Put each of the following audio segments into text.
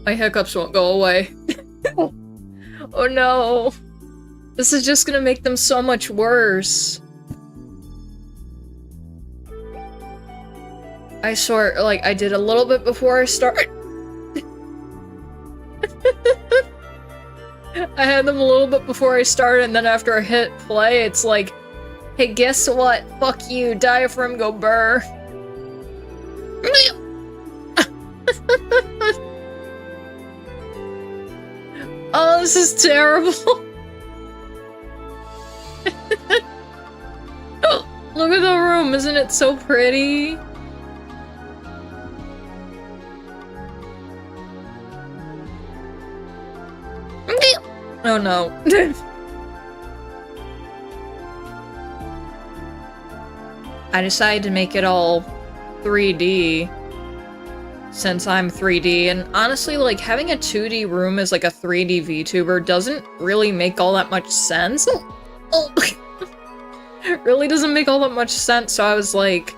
My hiccups won't go away. Oh no. This is just gonna make them so much worse. I swear, like, I did a little bit before I started. I had them a little bit before I started, and then after I hit play, it's like, hey, guess what? Fuck you, diaphragm go burr. Oh, this is terrible. Oh, look at the room, isn't it so pretty? Oh no. I decided to make it all 3D since I'm 3D, and honestly, like, having a 2D room as like a 3D VTuber doesn't really make all that much sense. Oh. It really doesn't make all that much sense, so I was like,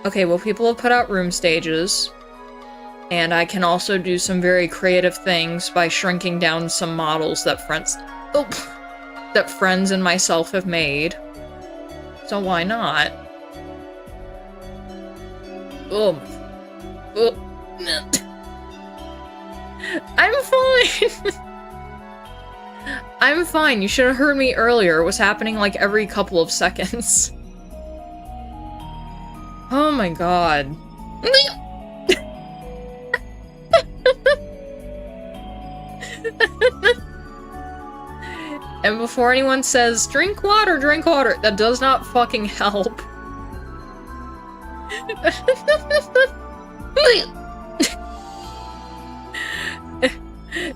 okay, well, people have put out room stages, and I can also do some very creative things by shrinking down some models that friends and myself have made. So why not? Oh. I'm fine. I'm fine. You should have heard me earlier. It was happening like every couple of seconds. Oh my god. And before anyone says, drink water, that does not fucking help.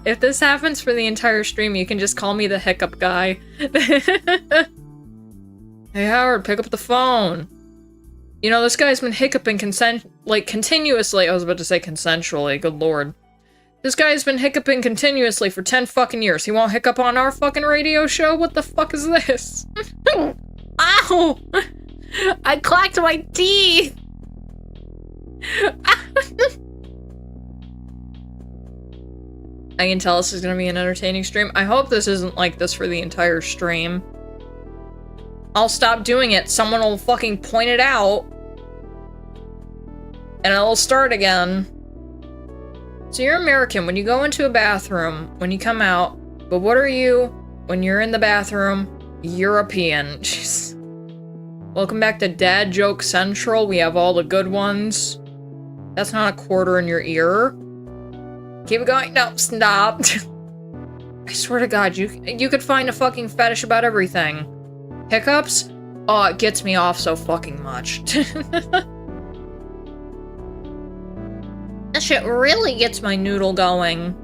If this happens for the entire stream, you can just call me the hiccup guy. Hey Howard, pick up the phone. You know, this guy's been hiccuping continuously. I was about to say consensually, good lord. This guy's been hiccuping continuously for 10 fucking years. He won't hiccup on our fucking radio show? What the fuck is this? Ow! I clacked my teeth! I can tell this is gonna be an entertaining stream. I hope this isn't like this for the entire stream. I'll stop doing it, someone will fucking point it out, and it'll start again. So you're American, when you go into a bathroom, when you come out, but what are you when you're in the bathroom? European. Jeez. Welcome back to Dad Joke Central, we have all the good ones. That's not a quarter in your ear. Keep it going. No, stop. I swear to God, you could find a fucking fetish about everything. Hiccups? Oh, it gets me off so fucking much. That shit really gets my noodle going.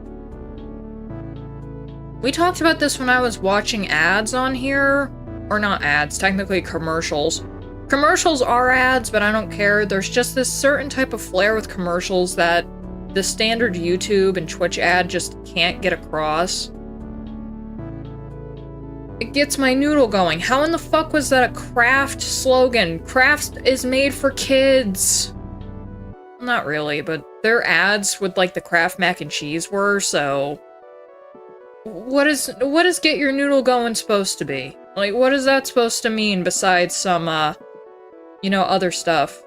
We talked about this when I was watching ads on here. Or not ads, technically commercials. Commercials are ads, but I don't care. There's just this certain type of flair with commercials that the standard YouTube and Twitch ad just can't get across. It gets my noodle going. How in the fuck was that a Kraft slogan? Kraft is made for kids. Not really, but their ads with like the Kraft mac and cheese were, so... What is get your noodle going supposed to be? Like, what is that supposed to mean besides some, you know, other stuff?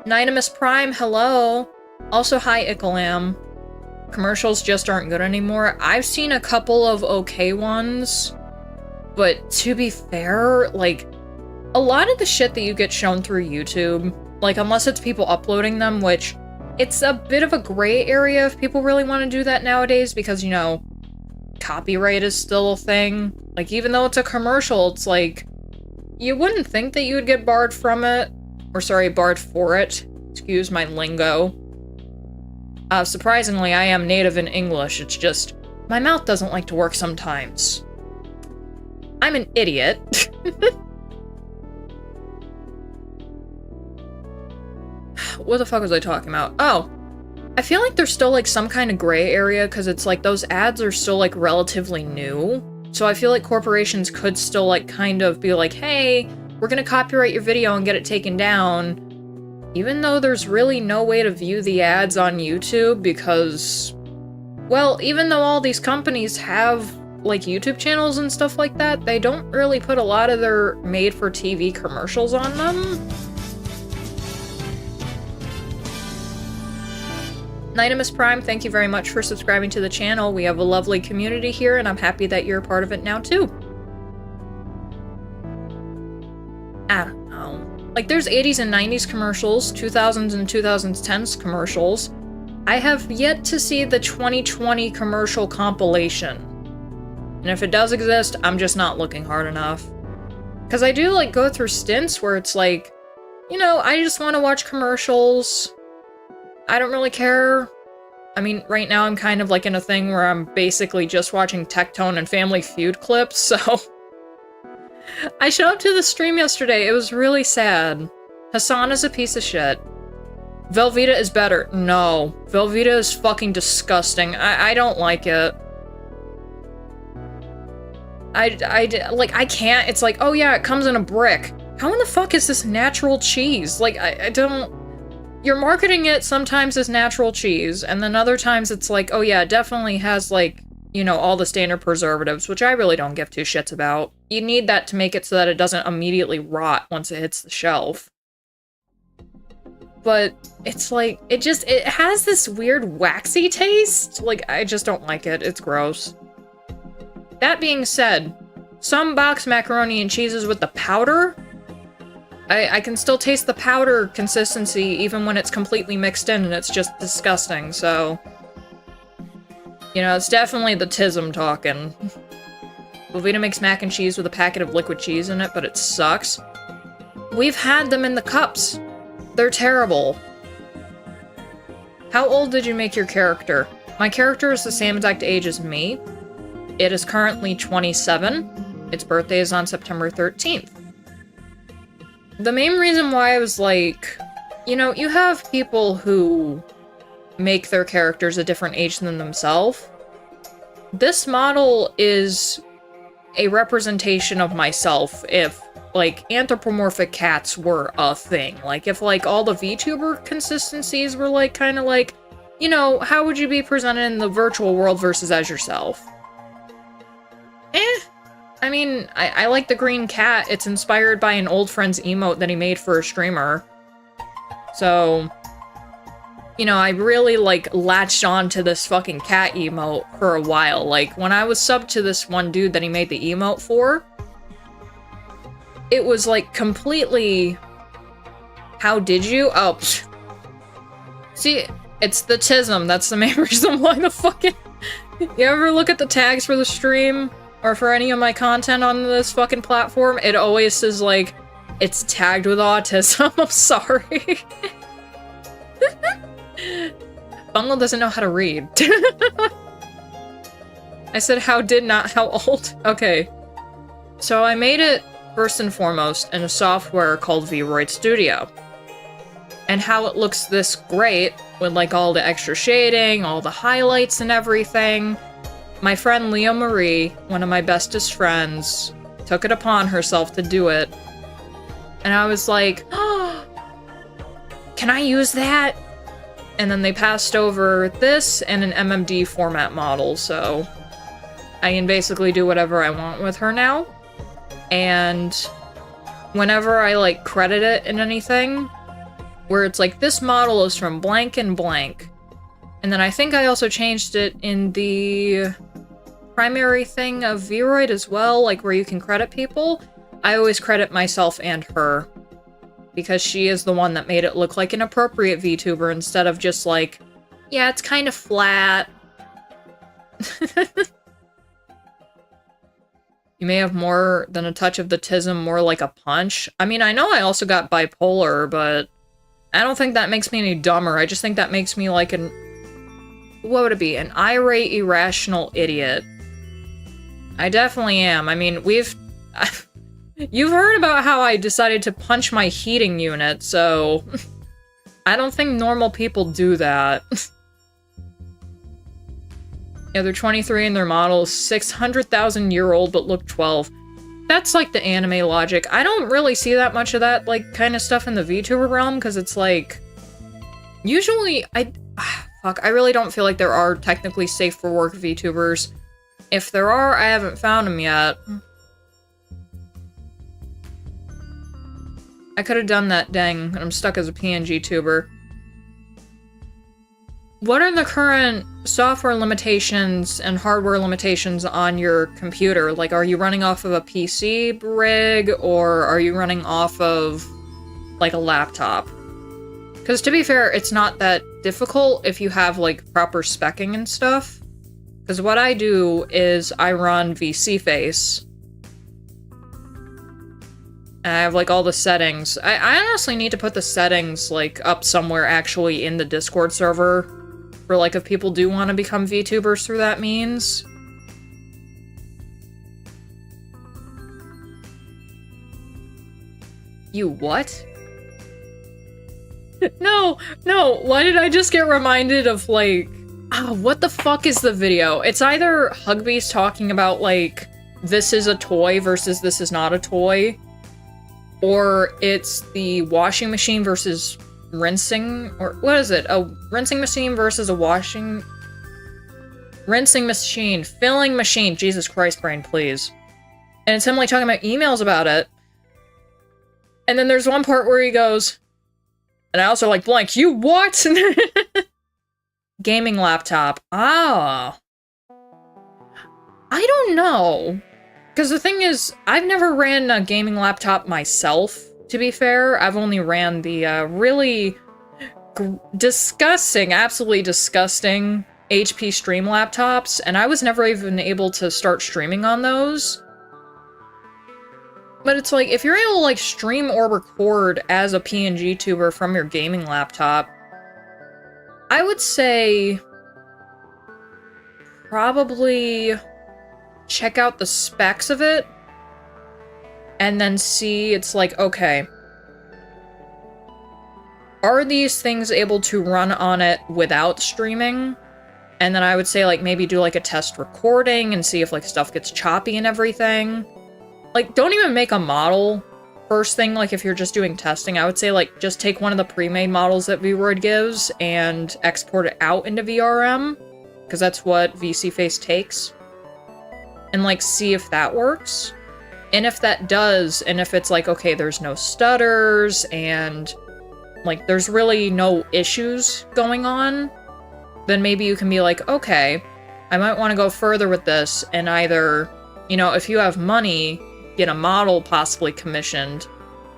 Nynamus Prime, hello! Also, hi, Ikalam. Commercials just aren't good anymore. I've seen a couple of okay ones, but to be fair, like, a lot of the shit that you get shown through YouTube, like, unless it's people uploading them, which, it's a bit of a gray area if people really want to do that nowadays, because, you know, copyright is still a thing. Like, even though it's a commercial, it's like, you wouldn't think that you would get barred from it, or sorry, barred for it. Excuse my lingo. Surprisingly, I am native in English, it's just, my mouth doesn't like to work sometimes. I'm an idiot. What the fuck was I talking about? Oh, I feel like there's still like some kind of gray area because it's like those ads are still like relatively new. So I feel like corporations could still like kind of be like, hey, we're gonna copyright your video and get it taken down. Even though there's really no way to view the ads on YouTube because, well, even though all these companies have, like, YouTube channels and stuff like that, they don't really put a lot of their made-for-TV commercials on them. Nitimus Prime, thank you very much for subscribing to the channel. We have a lovely community here, and I'm happy that you're a part of it now, too. I don't know. Like, there's 80s and 90s commercials, 2000s and 2010s commercials. I have yet to see the 2020 commercial compilation. And if it does exist, I'm just not looking hard enough. Because I do, like, go through stints where it's like, you know, I just want to watch commercials. I don't really care. I mean, right now I'm kind of like in a thing where I'm basically just watching Tectone and Family Feud clips, so... I showed up to the stream yesterday, it was really sad. Hassan is a piece of shit. Velveeta is better. No. Velveeta is fucking disgusting. I don't like it. I can't. It's like, oh yeah, it comes in a brick. How in the fuck is this natural cheese? Like, I don't... You're marketing it sometimes as natural cheese, and then other times it's like, oh yeah, it definitely has, like, you know, all the standard preservatives, which I really don't give two shits about. You need that to make it so that it doesn't immediately rot once it hits the shelf. But it's like, it has this weird waxy taste. Like, I just don't like it. It's gross. That being said, some box macaroni and cheeses with the powder, I can still taste the powder consistency even when it's completely mixed in and it's just disgusting, so... You know, it's definitely the tism talking. Velveeta makes mac and cheese with a packet of liquid cheese in it, but it sucks. We've had them in the cups. They're terrible. How old did you make your character? My character is the same exact age as me. It is currently 27. Its birthday is on September 13th. The main reason why I was like, you know, you have people who make their characters a different age than themselves. This model is a representation of myself if, like, anthropomorphic cats were a thing. Like, if, like, all the VTuber consistencies were, like, kind of like, you know, how would you be presented in the virtual world versus as yourself? I mean, I like the green cat. It's inspired by an old friend's emote that he made for a streamer. So, you know, I really, like, latched on to this fucking cat emote for a while. Like, when I was subbed to this one dude that he made the emote for, it was, like, completely... How did you? Oh, psh. See, it's the tism. That's the main reason why the fucking... You ever look at the tags for the stream? Or for any of my content on this fucking platform? It always says, like, it's tagged with autism. I'm sorry. Bungle doesn't know how to read. I said how old? Okay. So I made it, first and foremost, in a software called Vroid Studio. And how it looks this great, with, like, all the extra shading, all the highlights and everything. My friend Leo Marie, one of my bestest friends, took it upon herself to do it. And I was like, oh, can I use that? And then they passed over this and an MMD format model, so I can basically do whatever I want with her now. And whenever I, like, credit it in anything, where it's like, this model is from blank and blank. And then I think I also changed it in the primary thing of Vroid as well, like where you can credit people. I always credit myself and her, because she is the one that made it look like an appropriate VTuber instead of just like, yeah, it's kind of flat. You may have more than a touch of the tism, more like a punch. I mean, I know I also got bipolar, but I don't think that makes me any dumber. I just think that makes me like an... What would it be? An irate, irrational idiot. I definitely am. I mean, you've heard about how I decided to punch my heating unit, so... I don't think normal people do that. Yeah, they're 23 and their model is 600,000-year-old but look 12. that's like the anime logic. I don't really see that much of that, like, kind of stuff in the VTuber realm, because it's like... Usually, fuck, I really don't feel like there are technically safe for work VTubers. If there are, I haven't found them yet. I could have done that, dang, and I'm stuck as a PNG tuber. What are the current software limitations and hardware limitations on your computer? Like, are you running off of a PC rig, or are you running off of, like, a laptop? Because to be fair, it's not that difficult if you have, like, proper speccing and stuff. Because what I do is I run VC-Face. And I have, like, all the settings. I honestly need to put the settings, like, up somewhere actually in the Discord server. For, like, if people do want to become VTubers through that means. You what? No, why did I just get reminded of, like... Oh, what the fuck is the video? It's either Hugbeast talking about, like, this is a toy versus this is not a toy. Or it's the washing machine versus... rinsing, or what is it? A rinsing machine versus a washing... Rinsing machine. Filling machine. Jesus Christ, brain, please. And it's him, like, talking about emails about it. And then there's one part where he goes... And I also, like, blank, you what? Gaming laptop. Ah. I don't know. Because the thing is, I've never ran a gaming laptop myself. To be fair, I've only ran the really disgusting, absolutely disgusting HP stream laptops, and I was never even able to start streaming on those. But it's like, if you're able to, like, stream or record as a PNG tuber from your gaming laptop, I would say probably check out the specs of it. And then see, it's like, okay, are these things able to run on it without streaming? And then I would say, like, maybe do, like, a test recording and see if, like, stuff gets choppy and everything. Like, don't even make a model first thing, like, if you're just doing testing. I would say, like, just take one of the pre-made models that VRoid gives and export it out into VRM, because that's what VC-Face takes. And, like, see if that works. And if that does, and if it's like, okay, there's no stutters, and, like, there's really no issues going on, then maybe you can be like, okay, I might want to go further with this, and either, you know, if you have money, get a model possibly commissioned.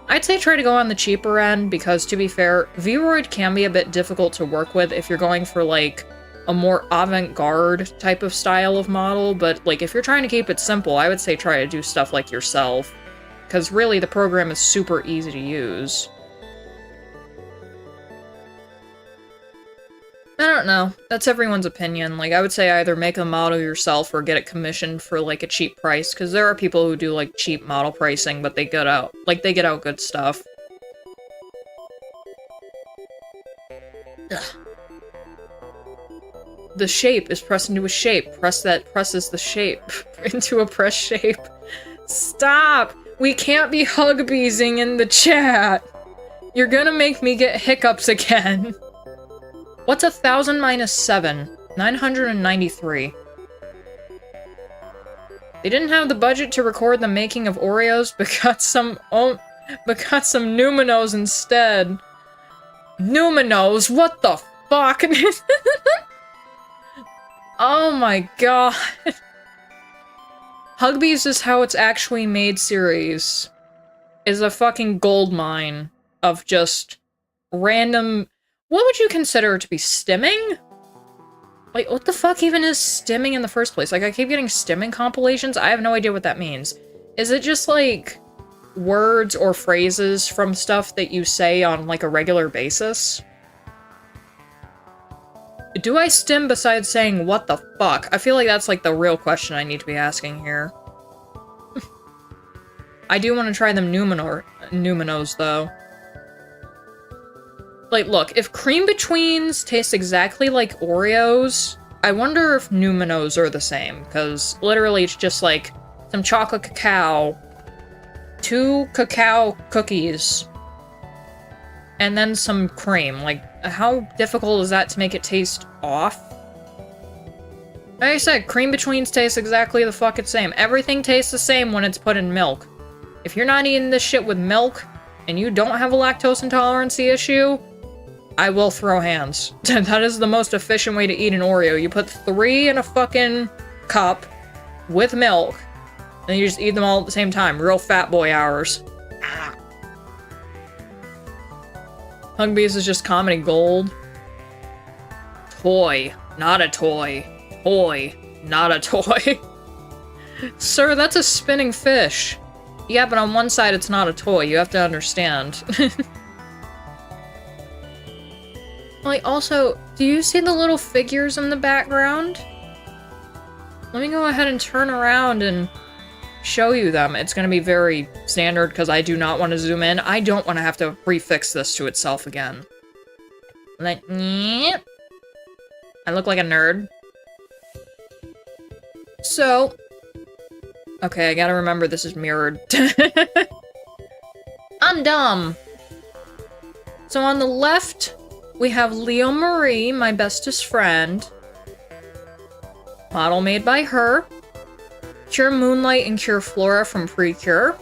I'd say try to go on the cheaper end, because to be fair, VRoid can be a bit difficult to work with if you're going for, like, a more avant-garde type of style of model, but, like, if you're trying to keep it simple, I would say try to do stuff like yourself, because really the program is super easy to use. I don't know. That's everyone's opinion. Like, I would say either make a model yourself or get it commissioned for, like, a cheap price, because there are people who do, like, cheap model pricing, but they get out good stuff. Ugh. The shape is pressed into a shape. Press that presses the shape into a press shape. Stop! We can't be hugbeezing in the chat! You're gonna make me get hiccups again. What's 1,000 minus 7? 993. They didn't have the budget to record the making of Oreos, but got some Numinos instead. Numinos? What the fuck? Oh my god. Hugbees is how it's actually made series is a fucking gold mine of just random... What would you consider to be stimming? Like, what the fuck even is stimming in the first place? Like, I keep getting stimming compilations. I have no idea what that means. Is it just, like, words or phrases from stuff that you say on, like, a regular basis? Do I stim besides saying, what the fuck? I feel like that's, like, the real question I need to be asking here. I do want to try them Numinos, though. Like, look, if Cream Betweens taste exactly like Oreos, I wonder if Numinos are the same, because literally it's just, like, some chocolate cacao 2 cacao cookies. And then some cream. Like, how difficult is that to make it taste off? Like I said, cream betweens taste exactly the fucking same. Everything tastes the same when it's put in milk. If you're not eating this shit with milk, and you don't have a lactose intolerance issue, I will throw hands. That is the most efficient way to eat an Oreo. You put 3 in a fucking cup with milk, and you just eat them all at the same time. Real fat boy hours. Hugbees is just comedy gold. Toy, not a toy. Toy, not a toy. Sir, that's a spinning fish. Yeah, but on one side it's not a toy. You have to understand. Like, also, do you see the little figures in the background? Let me go ahead and turn around and show you them. It's gonna be very standard because I do not want to zoom in. I don't want to have to prefix this to itself again. Like, I look like a nerd. So, okay, I gotta remember this is mirrored. I'm dumb. So on the left, we have Leo Marie, my bestest friend. Model made by her. Cure Moonlight and Cure Flora from Precure.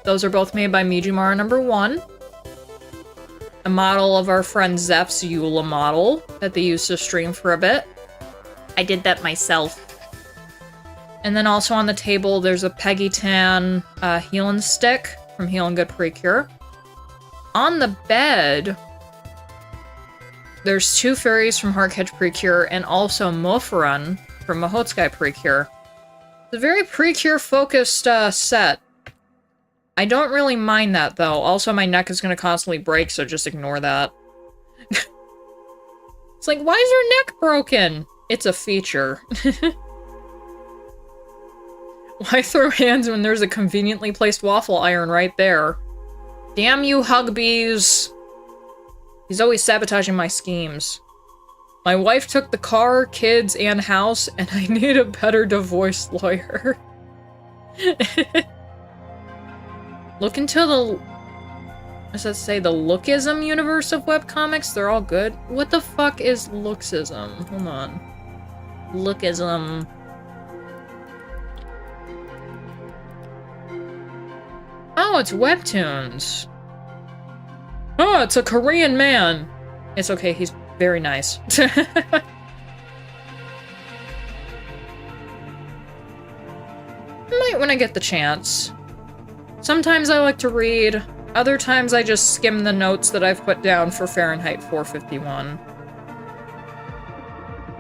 Those are both made by Mijimara #1. A model of our friend Zeph's Eula model that they used to stream for a bit. I did that myself. And then also on the table, there's a Peggy Tan healing stick from Heal and Good Precure. On the bed, there's 2 fairies from Heartcatch Precure and also Mofurun from Mahotsukai Precure. It's a very Precure-focused set. I don't really mind that, though. Also, my neck is going to constantly break, so just ignore that. It's like, why is your neck broken? It's a feature. Why throw hands when there's a conveniently placed waffle iron right there? Damn you, Hugbees. He's always sabotaging my schemes. My wife took the car, kids, and house, and I need a better divorce lawyer. Look into the... Does that say the Lookism universe of webcomics? They're all good. What the fuck is Looksism? Hold on. Lookism... Oh, it's webtoons. Oh, it's a Korean man. It's okay, he's very nice. Might when I get the chance. Sometimes I like to read, other times I just skim the notes that I've put down for Fahrenheit 451.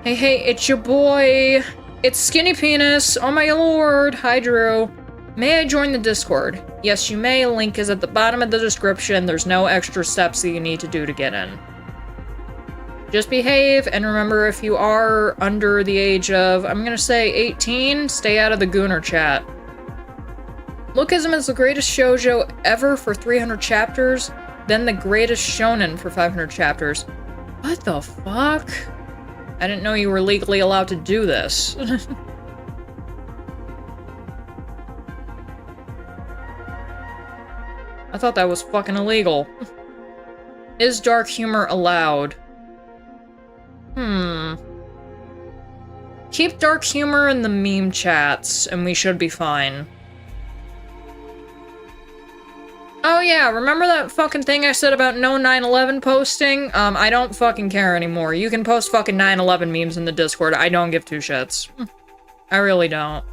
Hey, hey, it's your boy. It's Skinny Penis. Oh my lord. Hi, Drew. May I join the Discord? Yes, you may. Link is at the bottom of the description. There's no extra steps that you need to do to get in. Just behave, and remember, if you are under the age of, I'm gonna say 18, stay out of the Gooner chat. Lookism is the greatest shoujo ever for 300 chapters, then the greatest shonen for 500 chapters. What the fuck? I didn't know you were legally allowed to do this. I thought that was fucking illegal. Is dark humor allowed? Keep dark humor in the meme chats, and we should be fine. Oh yeah, remember that fucking thing I said about no 9/11 posting? I don't fucking care anymore. You can post fucking 9/11 memes in the Discord. I don't give 2 shits. I really don't.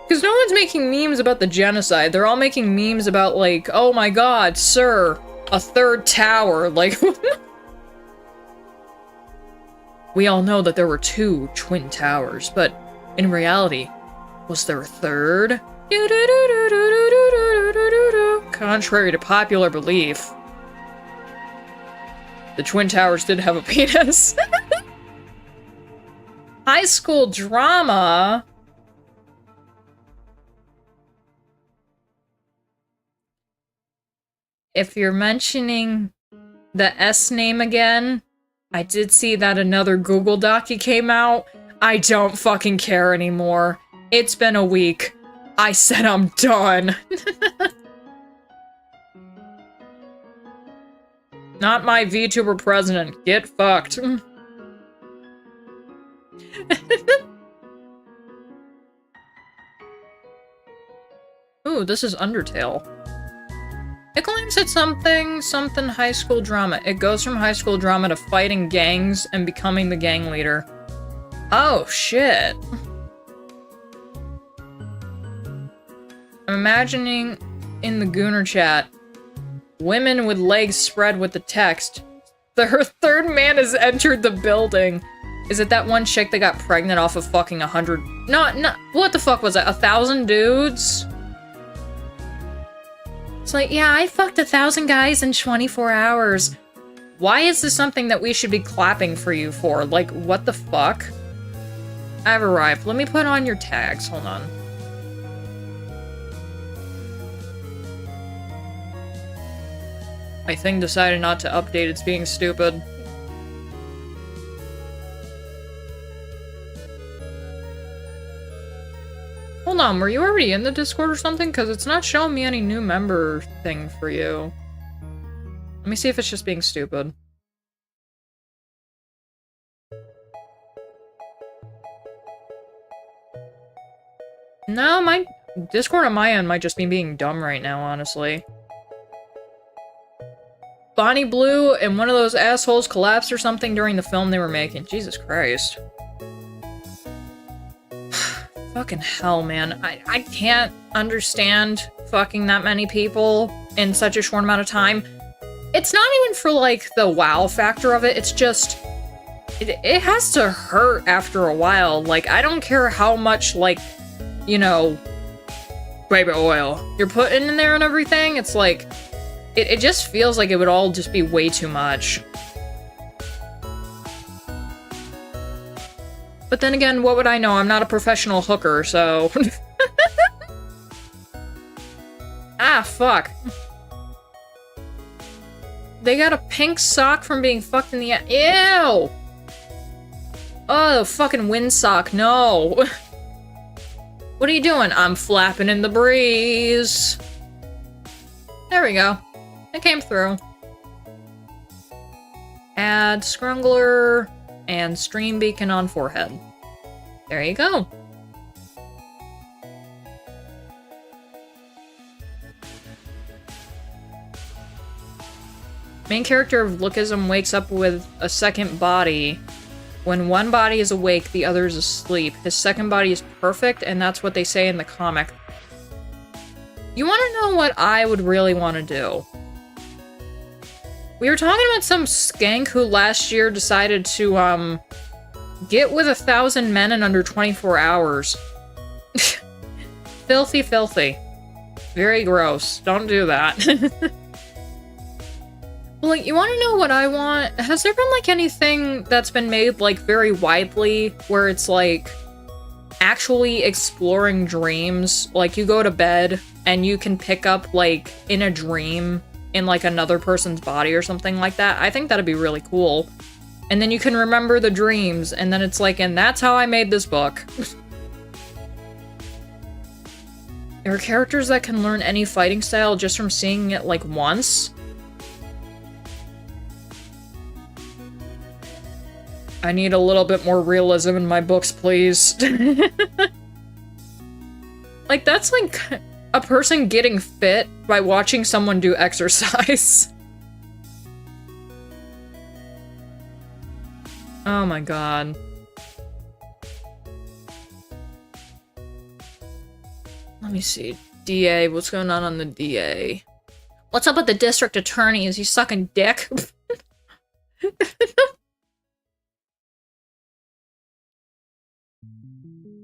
Because no one's making memes about the genocide. They're all making memes about, like, oh my god, sir, a 3rd tower. Like, we all know that there were 2 twin towers, but in reality, was there a 3rd? Contrary to popular belief, the twin towers did have a penis. High school drama? If you're mentioning the S name again, I did see that another Google Docu came out. I don't fucking care anymore. It's been a week. I said I'm done. Not my VTuber president. Get fucked. Ooh, this is Undertale. It claims it's something high school drama. It goes from high school drama to fighting gangs and becoming the gang leader. Oh, shit. I'm imagining in the Gooner chat, women with legs spread with the text, her third man has entered the building. Is it that one chick that got pregnant off of fucking 100? No, what the fuck was that? 1,000 dudes? It's like, yeah, I fucked 1,000 guys in 24 hours. Why is this something that we should be clapping for you for? Like, what the fuck? I've arrived. Let me put on your tags. Hold on. My thing decided not to update. It's being stupid. Hold on, were you already in the Discord or something? Because it's not showing me any new member thing for you. Let me see if it's just being stupid. No, my Discord on my end might just be being dumb right now, honestly. Bonnie Blue and one of those assholes collapsed or something during the film they were making. Jesus Christ. Fucking hell, man. I can't understand fucking that many people in such a short amount of time. It's not even for, like, the wow factor of it. It's just... It has to hurt after a while. Like, I don't care how much, like, you know, baby oil you're putting in there and everything. It's like... It just feels like it would all just be way too much. But then again, what would I know? I'm not a professional hooker, so... Ah, fuck. They got a pink sock from being fucked in the Ew! Oh, fucking windsock, no. What are you doing? I'm flapping in the breeze. There we go. It came through. Add Scrungler and stream beacon on forehead. There you go. Main character of Lookism wakes up with a second body. When one body is awake, the other is asleep. His second body is perfect, and that's what they say in the comic. You want to know what I would really want to do? We were talking about some skank who last year decided to, get with 1,000 men in under 24 hours. Filthy, filthy. Very gross. Don't do that. Like, you want to know what I want? Has there been, like, anything that's been made, like, very widely, where it's, like, actually exploring dreams? Like, you go to bed, and you can pick up, like, in a dream, in, like, another person's body or something like that. I think that'd be really cool. And then you can remember the dreams, and then it's like, and that's how I made this book. There are characters that can learn any fighting style just from seeing it, like, once. I need a little bit more realism in my books, please. Like, that's like a person getting fit by watching someone do exercise. Oh my god. Let me see. DA, what's going on the DA? What's up with the district attorney? Is he sucking dick?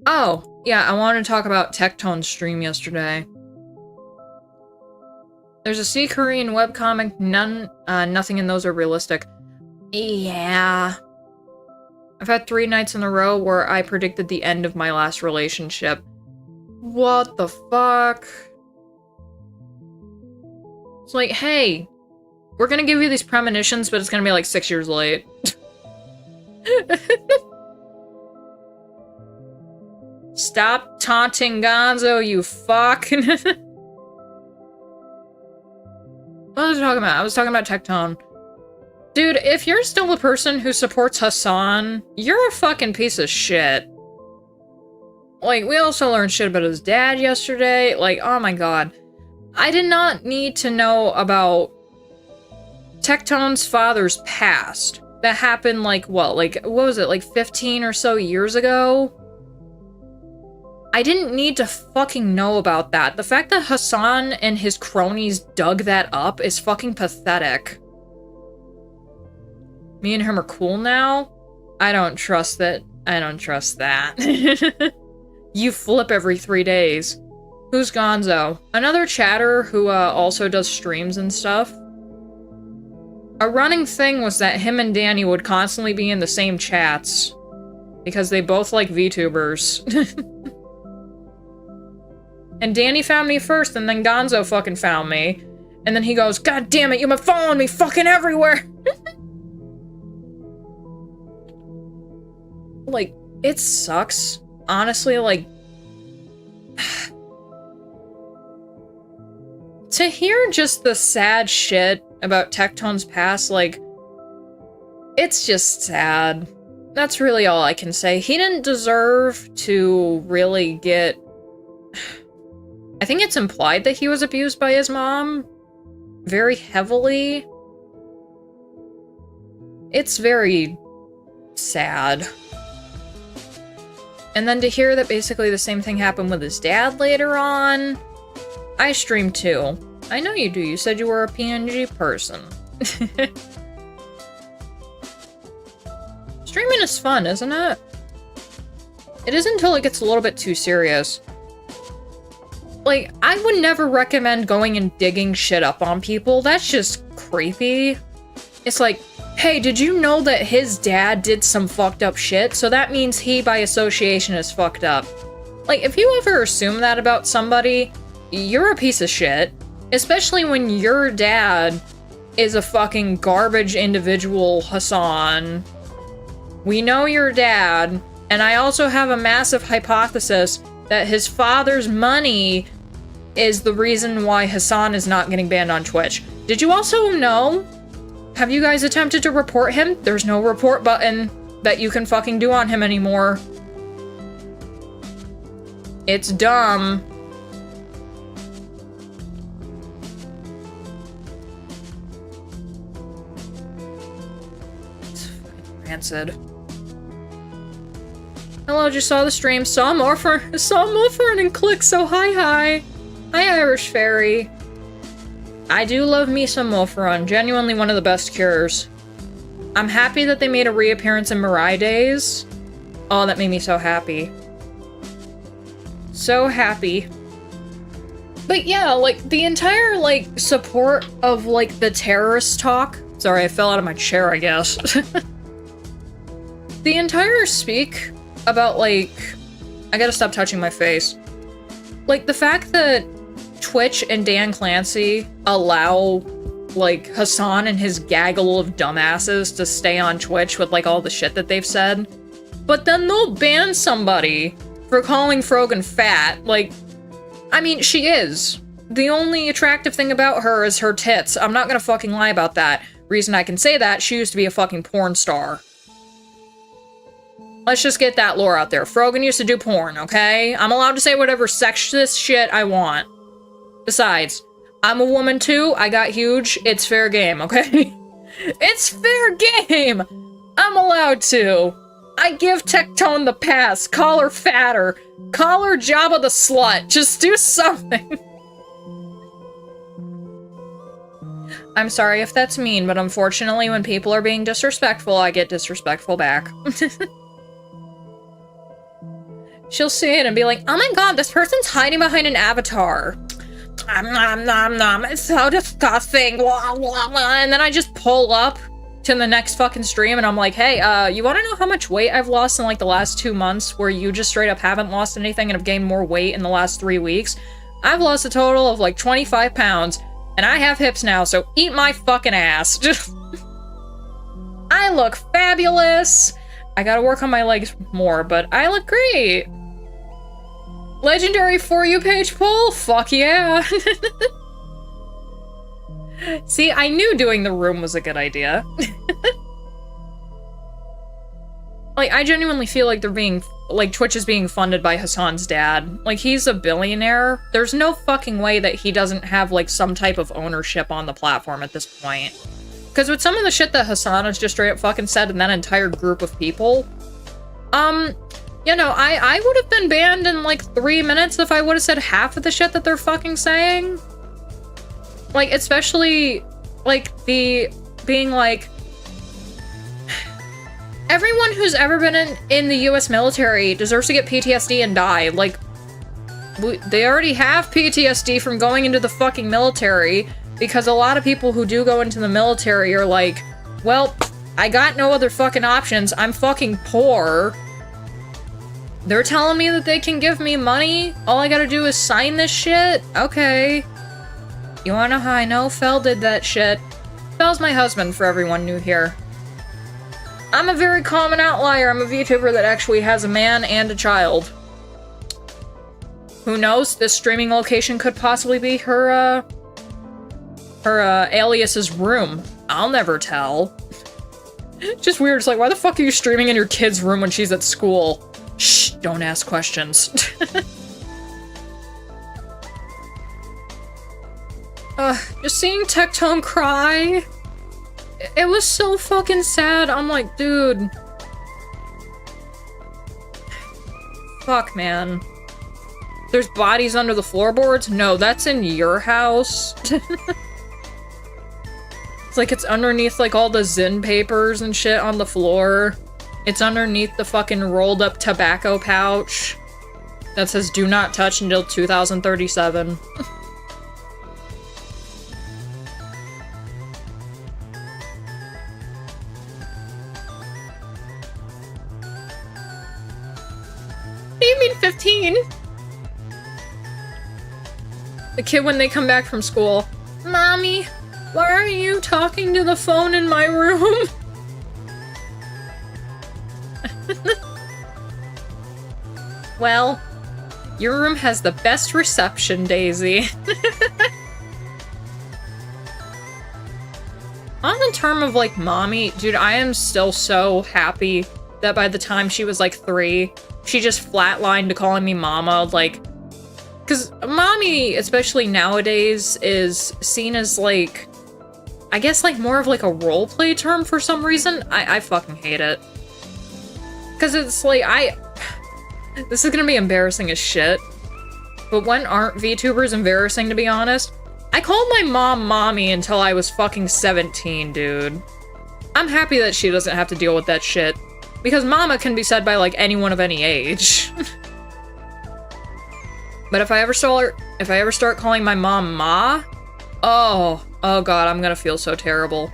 Oh, yeah, I wanted to talk about Tectone's stream yesterday. There's a C Korean webcomic, nothing in those are realistic. Yeah. I've had 3 nights in a row where I predicted the end of my last relationship. What the fuck? It's like, hey, we're gonna give you these premonitions, but it's gonna be like 6 years late. Stop taunting Gonzo, you fuck. What was I talking about? I was talking about Tectone. Dude, if you're still the person who supports Hassan, you're a fucking piece of shit. Like, we also learned shit about his dad yesterday. Like, oh my god. I did not need to know about Tectone's father's past. That happened, like, what was it, like 15 or so years ago? I didn't need to fucking know about that. The fact that Hassan and his cronies dug that up is fucking pathetic. Me and him are cool now? I don't trust that. I don't trust that. You flip every 3 days. Who's Gonzo? Another chatter who also does streams and stuff. A running thing was that him and Danny would constantly be in the same chats. Because they both like VTubers. And Danny found me first, and then Gonzo fucking found me. And then he goes, God damn it, you've been following me fucking everywhere! Like, it sucks. Honestly, like... to hear just the sad shit about Tectone's past, like... it's just sad. That's really all I can say. He didn't deserve to really get... I think it's implied that he was abused by his mom very heavily. It's very sad. And then to hear that basically the same thing happened with his dad later on. I stream too. I know you do. You said you were a PNG person. Streaming is fun, isn't it? It is until it gets a little bit too serious. Like, I would never recommend going and digging shit up on people. That's just creepy. It's like, hey, did you know that his dad did some fucked up shit? So that means he, by association, is fucked up. Like, if you ever assume that about somebody, you're a piece of shit. Especially when your dad is a fucking garbage individual, Hassan. We know your dad, and I also have a massive hypothesis that his father's money is the reason why Hassan is not getting banned on Twitch. Did you also know? Have you guys attempted to report him? There's no report button that you can fucking do on him anymore. It's dumb. It's fucking rancid. Hello, just saw the stream, saw Morphern and click, so hi. Hi, Irish Fairy. I do love me some Morphron, genuinely one of the best cures. I'm happy that they made a reappearance in Mirai Days. Oh, that made me so happy. So happy. But yeah, like, the entire, like, support of, like, the terrorist talk. Sorry, I fell out of my chair, I guess. The entire speak about, like, I gotta stop touching my face. Like, the fact that Twitch and Dan Clancy allow, like, Hassan and his gaggle of dumbasses to stay on Twitch with, like, all the shit that they've said. But then they'll ban somebody for calling Frogan fat. Like, I mean, she is. The only attractive thing about her is her tits. I'm not gonna fucking lie about that. Reason I can say that, she used to be a fucking porn star. Let's just get that lore out there. Frogan used to do porn, okay? I'm allowed to say whatever sexist shit I want. Besides, I'm a woman too, I got huge, it's fair game, okay? It's fair game! I'm allowed to. I give Tectone the pass, call her fatter, call her Jabba the slut, just do something. I'm sorry if that's mean, but unfortunately when people are being disrespectful, I get disrespectful back. She'll see it and be like, oh my god, this person's hiding behind an avatar. It's so disgusting. And then I just pull up to the next fucking stream and I'm like, hey, you want to know how much weight I've lost in like the last 2 months where you just straight up haven't lost anything and have gained more weight in the last 3 weeks? I've lost a total of like 25 pounds and I have hips now, so eat my fucking ass. I look fabulous. I gotta work on my legs more, but I look great. Legendary For You page pull? Fuck yeah. See, I knew doing the room was a good idea. Like, I genuinely feel like they're being, like, Twitch is being funded by Hassan's dad. Like, he's a billionaire. There's no fucking way that he doesn't have, like, some type of ownership on the platform at this point. Because with some of the shit that Hassan has just straight up fucking said and that entire group of people, you know, I would have been banned in, like, 3 minutes if I would have said half of the shit that they're fucking saying. Like, especially, like, the being like, everyone who's ever been in the US military deserves to get PTSD and die. Like, they already have PTSD from going into the fucking military, because a lot of people who do go into the military are like, well, I got no other fucking options. I'm fucking poor. They're telling me that they can give me money. All I gotta do is sign this shit? Okay. You wanna know how I know? Fel did that shit. Fel's my husband, for everyone new here. I'm a very common outlier. I'm a VTuber that actually has a man and a child. Who knows? This streaming location could possibly be her alias's room. I'll never tell. Just weird. It's like, why the fuck are you streaming in your kid's room when she's at school? Shh, don't ask questions. Just seeing Tectone cry. It was so fucking sad. I'm like, dude. Fuck, man. There's bodies under the floorboards? No, that's in your house. It's like it's underneath, like, all the Zyn papers and shit on the floor. It's underneath the fucking rolled up tobacco pouch that says do not touch until 2037. What do you mean 15? The kid when they come back from school. Mommy, why are you talking to the phone in my room? Well, your room has the best reception, Daisy. On the term of, like, mommy, dude, I am still so happy that by the time she was, like, 3, she just flatlined to calling me mama, like, because mommy, especially nowadays, is seen as, like, I guess, like, more of, like, a roleplay term for some reason. I fucking hate it. Because it's, like, this is gonna be embarrassing as shit. But when aren't VTubers embarrassing, to be honest? I called my mom mommy until I was fucking 17, dude. I'm happy that she doesn't have to deal with that shit. Because mama can be said by, like, anyone of any age. But if I ever start calling my mom Ma, oh god, I'm gonna feel so terrible.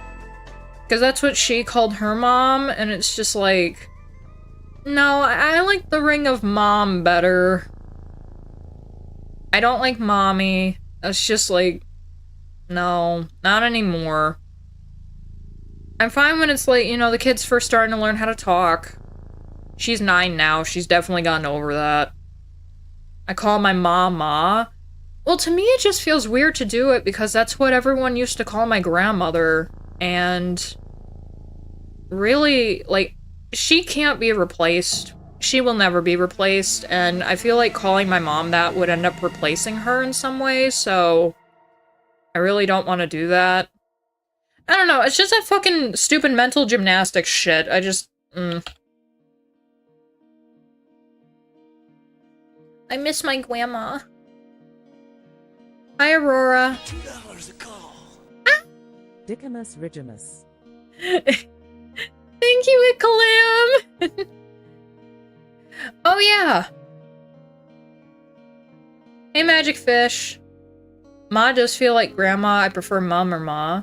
Because that's what she called her mom, and it's just like, no, I like the ring of mom better. I don't like mommy. It's just like, no, not anymore. I'm fine when it's like, you know, the kid's first starting to learn how to talk. She's 9 now, she's definitely gotten over that. I call my mom Ma. Well, to me it just feels weird to do it because that's what everyone used to call my grandmother, and really, like, she can't be replaced. She will never be replaced, and I feel like calling my mom that would end up replacing her in some way, so I really don't want to do that. I don't know, it's just that fucking stupid mental gymnastics shit. I just, I miss my grandma. Hi, Aurora. $2 a call. Ah! Dickamus Rigimus. Thank you, Ikalam! Oh, yeah. Hey, Magic Fish. Ma does feel like grandma. I prefer mom or ma.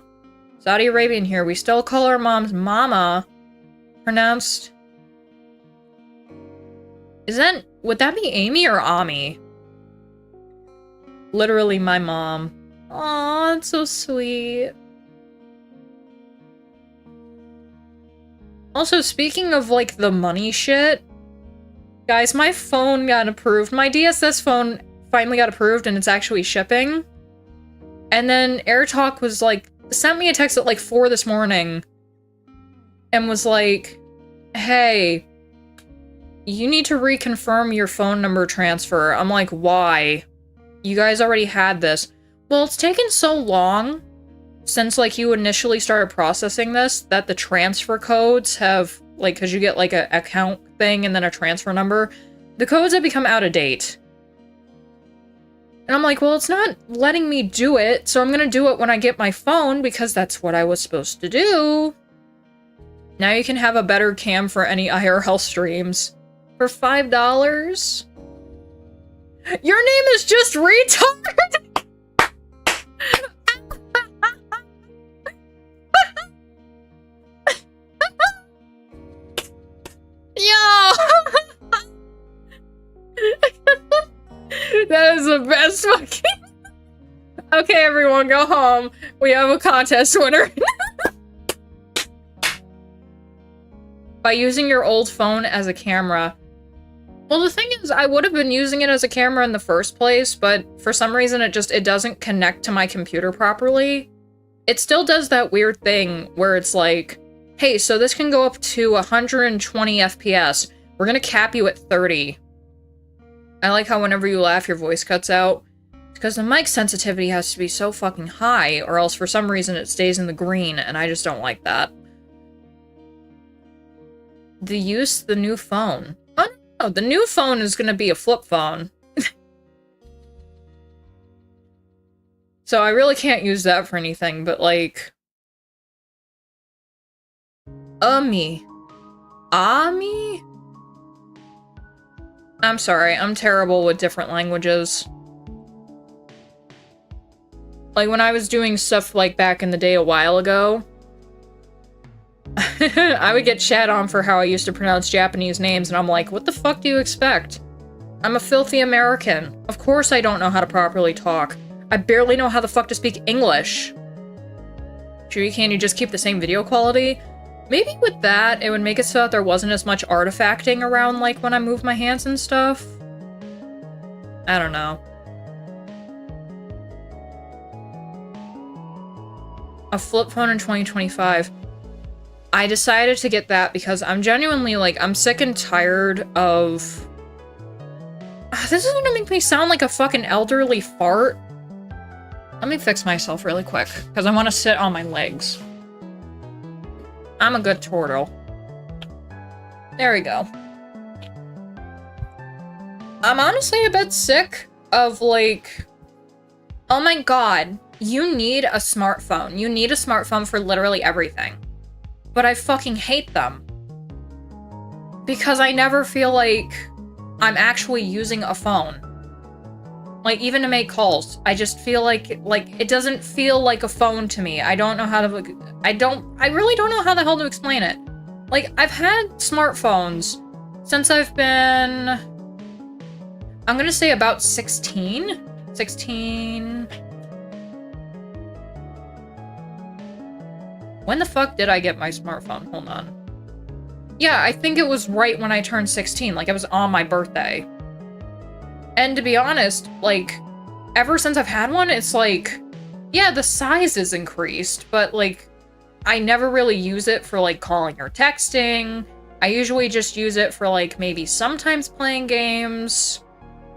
Saudi Arabian here. We still call our moms mama. Pronounced... would that be Amy or Ami? Literally my mom. Aw, it's so sweet. Also, speaking of, like, the money shit, Guys, my phone got approved. My DSS phone finally got approved and it's actually shipping. And then AirTalk was like, sent me a text at like 4 this morning and was like, hey, you need to reconfirm your phone number transfer. I'm like, why? You guys already had this. Well, it's taken so long since like you initially started processing this that the transfer codes have, like, because you get like a account thing and then a transfer number, the codes have become out of date. And I'm like, well, it's not letting me do it, so I'm gonna do it when I get my phone because that's what I was supposed to do. Now you can have a better cam for any IRL streams for $5. Your name is just retard! Yo! That is the best fucking... Okay, everyone, go home. We have a contest winner. By using your old phone as a camera. Well, the thing is, I would have been using it as a camera in the first place, but for some reason it doesn't connect to my computer properly. It still does that weird thing where it's like, hey, so this can go up to 120 FPS. We're gonna cap you at 30. I like how whenever you laugh, your voice cuts out. Because the mic sensitivity has to be so fucking high, or else for some reason it stays in the green, and I just don't like that. The new phone. Oh no, the new phone is gonna be a flip phone. So I really can't use that for anything, but like... Ami? I'm sorry, I'm terrible with different languages. Like, when I was doing stuff, like, back in the day a while ago, I would get chat on for how I used to pronounce Japanese names, and I'm like, what the fuck do you expect? I'm a filthy American. Of course I don't know how to properly talk. I barely know how the fuck to speak English. Sure, can't you just keep the same video quality? Maybe with that, it would make it so that there wasn't as much artifacting around, like, when I move my hands and stuff. I don't know. A flip phone in 2025. I decided to get that because I'm genuinely, like, I'm sick and tired of... This is gonna make me sound like a fucking elderly fart. Let me fix myself really quick, because I want to sit on my legs. I'm a good turtle. There we go. I'm honestly a bit sick of, like... Oh my god, you need a smartphone. You need a smartphone for literally everything. But I fucking hate them. Because I never feel like I'm actually using a phone. Like, even to make calls. I just feel like, it doesn't feel like a phone to me. I don't know how to, I really don't know how the hell to explain it. Like, I've had smartphones since I've been, I'm gonna say about 16? 16... When the fuck did I get my smartphone? Hold on. Yeah, I think it was right when I turned 16, like it was on my birthday. And to be honest, like, ever since I've had one, it's like, yeah, the size is increased, but like, I never really use it for like calling or texting. I usually just use it for like maybe sometimes playing games.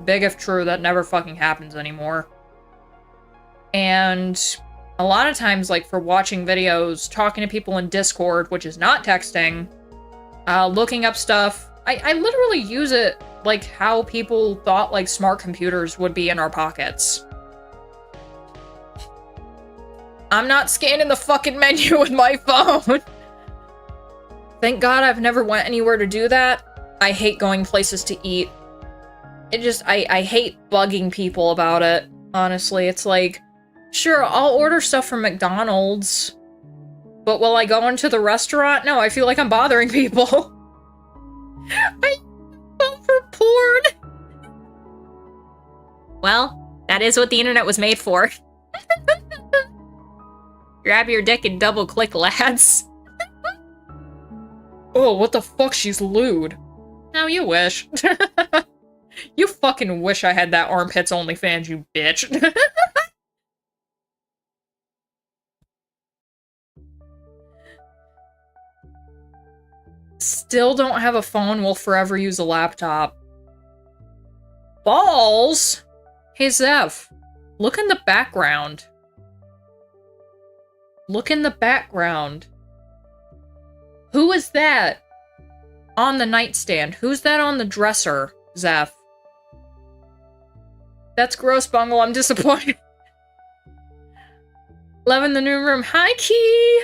Big if true, that never fucking happens anymore. And a lot of times, like, for watching videos, talking to people in Discord, which is not texting, looking up stuff. I literally use it like how people thought, like, smart computers would be in our pockets. I'm not scanning the fucking menu with my phone! Thank God I've never went anywhere to do that. I hate going places to eat. It just, I hate bugging people about it, honestly. It's like, sure, I'll order stuff from McDonald's, but will I go into the restaurant? No, I feel like I'm bothering people. I vote for porn. Well, that is what the internet was made for. Grab your dick and double click, lads. Oh, what the fuck? She's lewd. No, you wish. You fucking wish I had that armpits OnlyFans, you bitch. Still don't have a phone, will forever use a laptop. Balls? Hey, Zev. Look in the background. Look in the background. Who is that? On the nightstand. Who's that on the dresser, Zeph? That's gross, Bungle. I'm disappointed. Love in the new room. Hi, Key!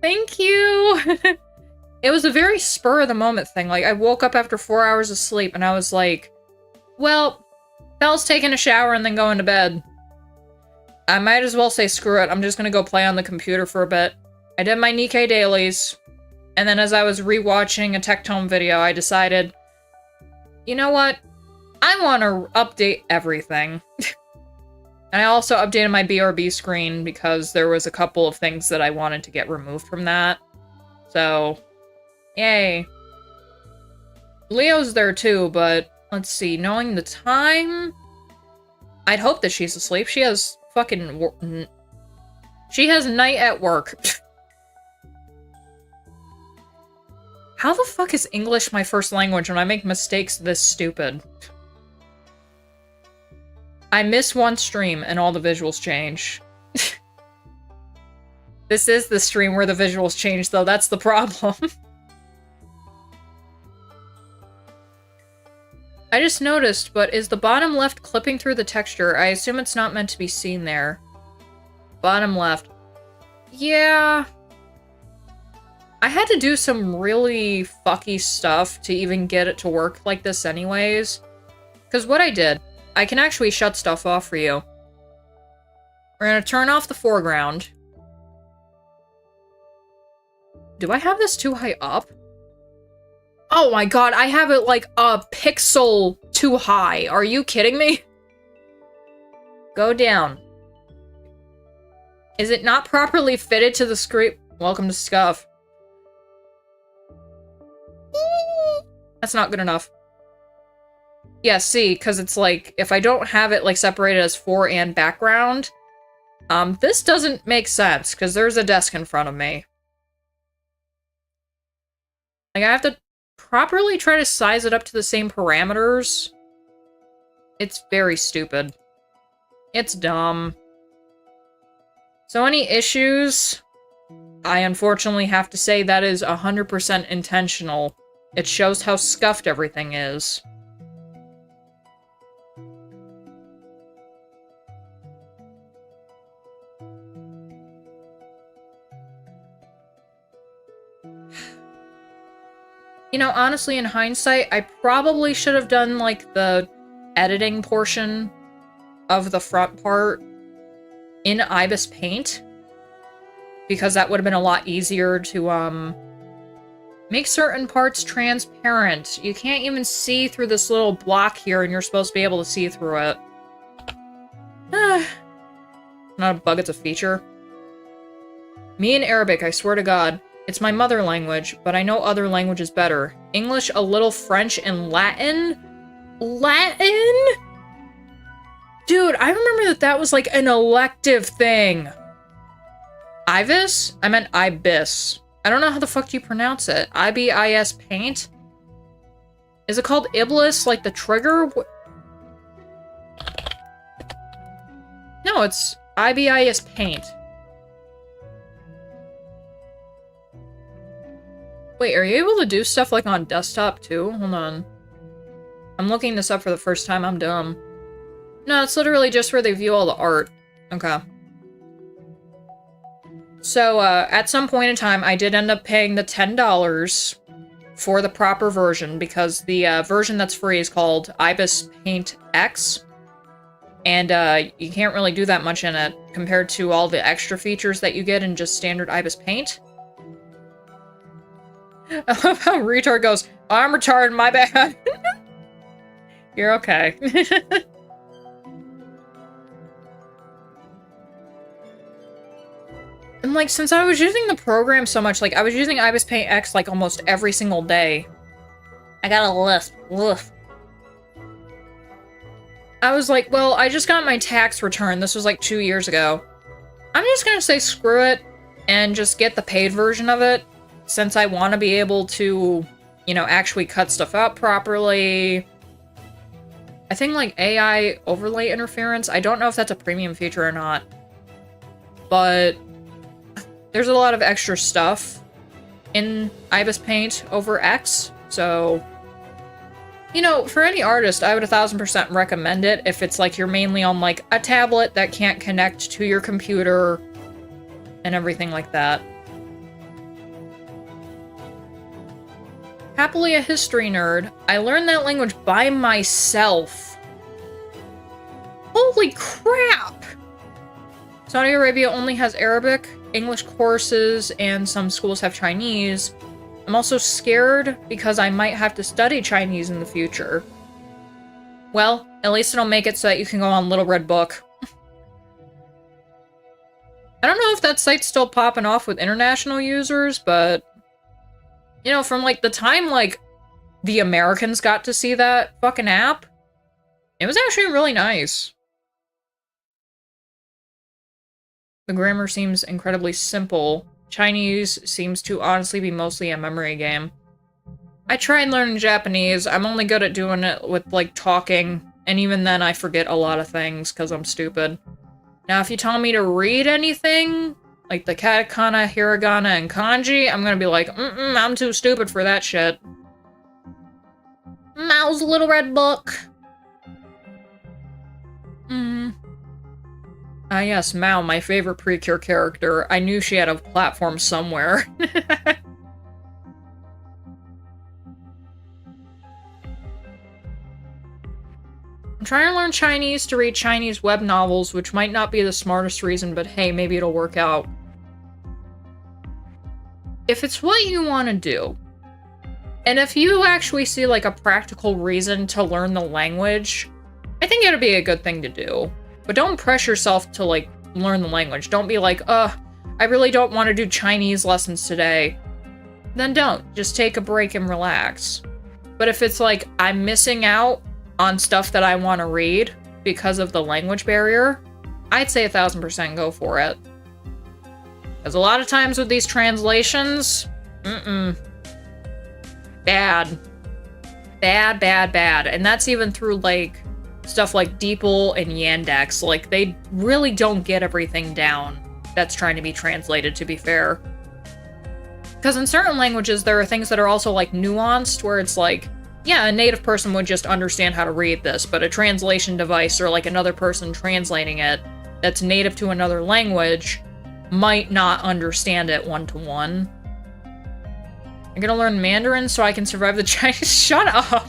Thank you! It was a very spur-of-the-moment thing. Like, I woke up after 4 hours of sleep, and I was like, well, Belle's taking a shower and then going to bed. I might as well say screw it. I'm just gonna go play on the computer for a bit. I did my Nikkei dailies, and then as I was rewatching a Tectone video, I decided, you know what? I want to update everything. And I also updated my BRB screen because there was a couple of things that I wanted to get removed from that. So, yay. Leo's there too, but let's see, knowing the time, I'd hope that she's asleep. She has fucking... She has night at work. How the fuck is English my first language when I make mistakes this stupid? I miss one stream and all the visuals change. This is the stream where the visuals change, though. That's the problem. I just noticed, but is the bottom left clipping through the texture? I assume it's not meant to be seen there. Bottom left. Yeah. I had to do some really fucky stuff to even get it to work like this anyways. Because what I did, I can actually shut stuff off for you. We're gonna turn off the foreground. Do I have this too high up? Oh my god, I have it like a pixel too high. Are you kidding me? Go down. Is it not properly fitted to the screen? Welcome to Scuff. That's not good enough. Yeah, see, because it's like, if I don't have it like separated as fore and background, this doesn't make sense, because there's a desk in front of me. Like, I have to properly try to size it up to the same parameters. It's very stupid. It's dumb. So any issues? I unfortunately have to say that is 100% intentional. It shows how scuffed everything is. You know, honestly, in hindsight, I probably should have done, like, the editing portion of the front part in Ibis Paint. Because that would have been a lot easier to, make certain parts transparent. You can't even see through this little block here, and you're supposed to be able to see through it. Not a bug, it's a feature. Me in Arabic, I swear to God. It's my mother language, but I know other languages better. English, a little French, and Latin? Latin? Dude, I remember that was like an elective thing. Ibis? I meant Ibis. I don't know how the fuck you pronounce it. IBIS Paint? Is it called Iblis, like the trigger? No, it's IBIS Paint. Wait, are you able to do stuff like on desktop too? Hold on. I'm looking this up for the first time, I'm dumb. No, it's literally just where they view all the art. Okay. So, at some point in time, I did end up paying the $10 for the proper version, because the version that's free is called Ibis Paint X. And, you can't really do that much in it, compared to all the extra features that you get in just standard Ibis Paint. I love how retard goes, I'm retarded, my bad. You're okay. And like, since I was using the program so much, like, I was using Ibis Paint X like almost every single day. I got a lisp. Woof. I was like, well, I just got my tax return. This was like 2 years ago. I'm just gonna say screw it and just get the paid version of it, since I want to be able to, you know, actually cut stuff out properly. I think, like, AI overlay interference, I don't know if that's a premium feature or not, but there's a lot of extra stuff in Ibis Paint over X, so, you know, for any artist, I would 1000% recommend it if it's, like, you're mainly on, like, a tablet that can't connect to your computer and everything like that. Happily a history nerd, I learned that language by myself. Holy crap! Saudi Arabia only has Arabic, English courses, and some schools have Chinese. I'm also scared because I might have to study Chinese in the future. Well, at least it'll make it so that you can go on Little Red Book. I don't know if that site's still popping off with international users, but... you know, from, like, the time, like, the Americans got to see that fucking app, it was actually really nice. The grammar seems incredibly simple. Chinese seems to honestly be mostly a memory game. I tried learning Japanese. I'm only good at doing it with, like, talking, and even then I forget a lot of things because I'm stupid. Now, if you tell me to read anything, like the katakana, hiragana, and kanji, I'm gonna be like, I'm too stupid for that shit. Mao's Little Red Book. Ah yes, Mao, my favorite Precure character. I knew she had a platform somewhere. I'm trying to learn Chinese to read Chinese web novels, which might not be the smartest reason, but hey, maybe it'll work out. If it's what you want to do, and if you actually see, like, a practical reason to learn the language, I think it'd be a good thing to do. But don't press yourself to, like, learn the language. Don't be like, I really don't want to do Chinese lessons today. Then don't. Just take a break and relax. But if it's like, I'm missing out on stuff that I want to read because of the language barrier, I'd say 1000% go for it. Because a lot of times with these translations, bad. Bad, bad, bad. And that's even through, like, stuff like DeepL and Yandex. Like, they really don't get everything down that's trying to be translated, to be fair. Because in certain languages, there are things that are also, like, nuanced, where it's like, yeah, a native person would just understand how to read this, but a translation device or, like, another person translating it that's native to another language might not understand it one-to-one. I'm gonna learn Mandarin so I can survive the Chinese- Shut up!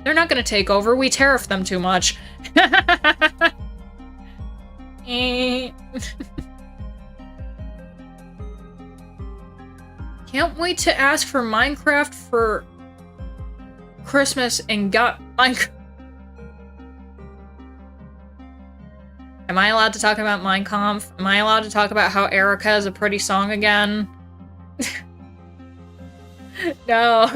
They're not gonna take over, we tariff them too much. Can't wait to ask for Minecraft for Christmas and got Minecraft. Am I allowed to talk about Minecraft? Am I allowed to talk about how Erica is a pretty song again? No.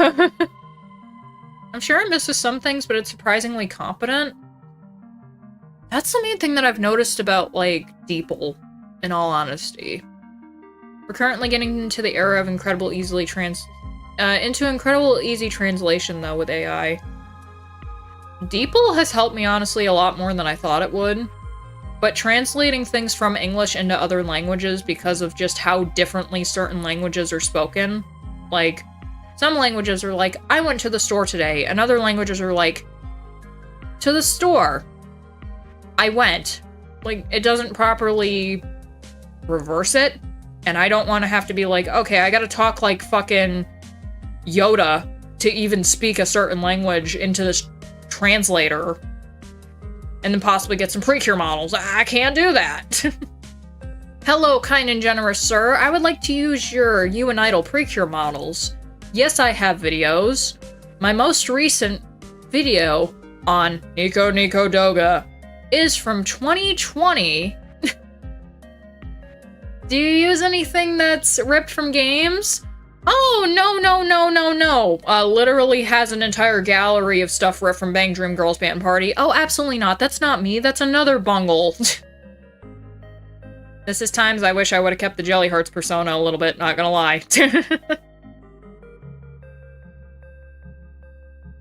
I'm sure it misses some things, but it's surprisingly competent. That's the main thing that I've noticed about, like, DeepL, in all honesty. We're currently getting into the era of incredible easy translation, though, with AI. DeepL has helped me, honestly, a lot more than I thought it would. But translating things from English into other languages because of just how differently certain languages are spoken, like, some languages are like, I went to the store today, and other languages are like, to the store. I went. Like, it doesn't properly reverse it, and I don't want to have to be like, okay, I gotta talk like fucking Yoda to even speak a certain language into this translator, and then possibly get some Precure models. I can't do that. Hello, kind and generous sir. I would like to use your You and Idol Precure models. Yes, I have videos. My most recent video on Nico Nico Doga is from 2020. Do you use anything that's ripped from games? Oh, no, no, no, no, no. Literally has an entire gallery of stuff ripped from Bang Dream Girls Band Party. Oh, absolutely not. That's not me. That's another Bungle. This is times I wish I would have kept the Jelly Hearts persona a little bit, not gonna lie.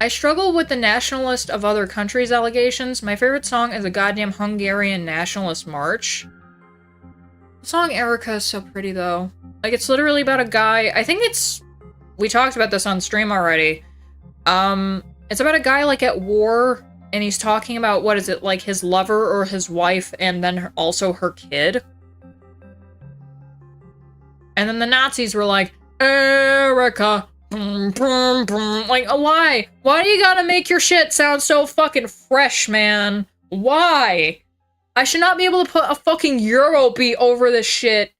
I struggle with the nationalist of other countries allegations. My favorite song is a goddamn Hungarian nationalist march. The song Erica is so pretty, though. Like, it's literally about a guy. I think it's... We talked about this on stream already. It's about a guy, like, at war, and he's talking about, what is it, like, his lover or his wife, and then also her kid. And then the Nazis were like, Erica, boom, boom, boom. Like, why? Why do you gotta make your shit sound so fucking fresh, man? Why? I should not be able to put a fucking Eurobeat over this shit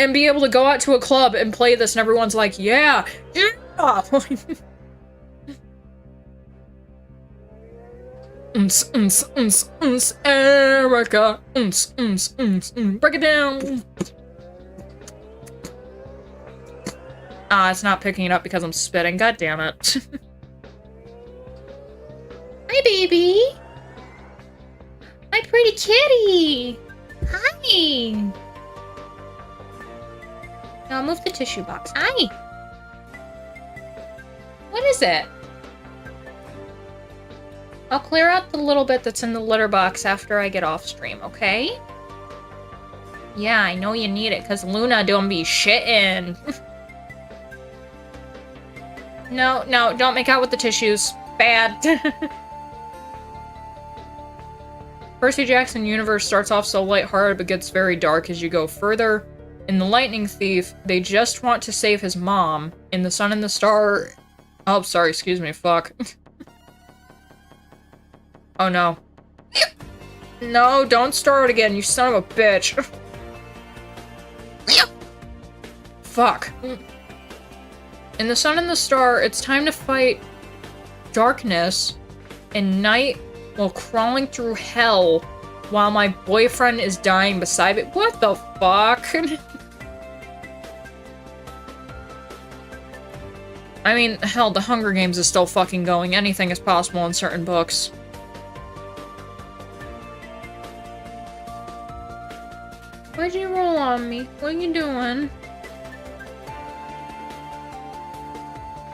and be able to go out to a club and play this and everyone's like, yeah, yeah. Erica, break it down. Ah, it's not picking it up because I'm spitting. God damn it. Hi, baby. My pretty kitty. Hi. Now move the tissue box. Hi. What is it? I'll clear out the little bit that's in the litter box after I get off stream, okay? Yeah, I know you need it because Luna don't be shitting. No, no, don't make out with the tissues. Bad. Percy Jackson universe starts off so lighthearted but gets very dark as you go further. In The Lightning Thief, they just want to save his mom. In The Sun and the Star... Oh, sorry, excuse me, fuck. Oh no. No, don't start again, you son of a bitch. Fuck. In The Sun and the Star, it's time to fight darkness and night while crawling through hell while my boyfriend is dying beside me. What the fuck? I mean, hell, the Hunger Games is still fucking going. Anything is possible in certain books. Why'd you roll on me? What are you doing?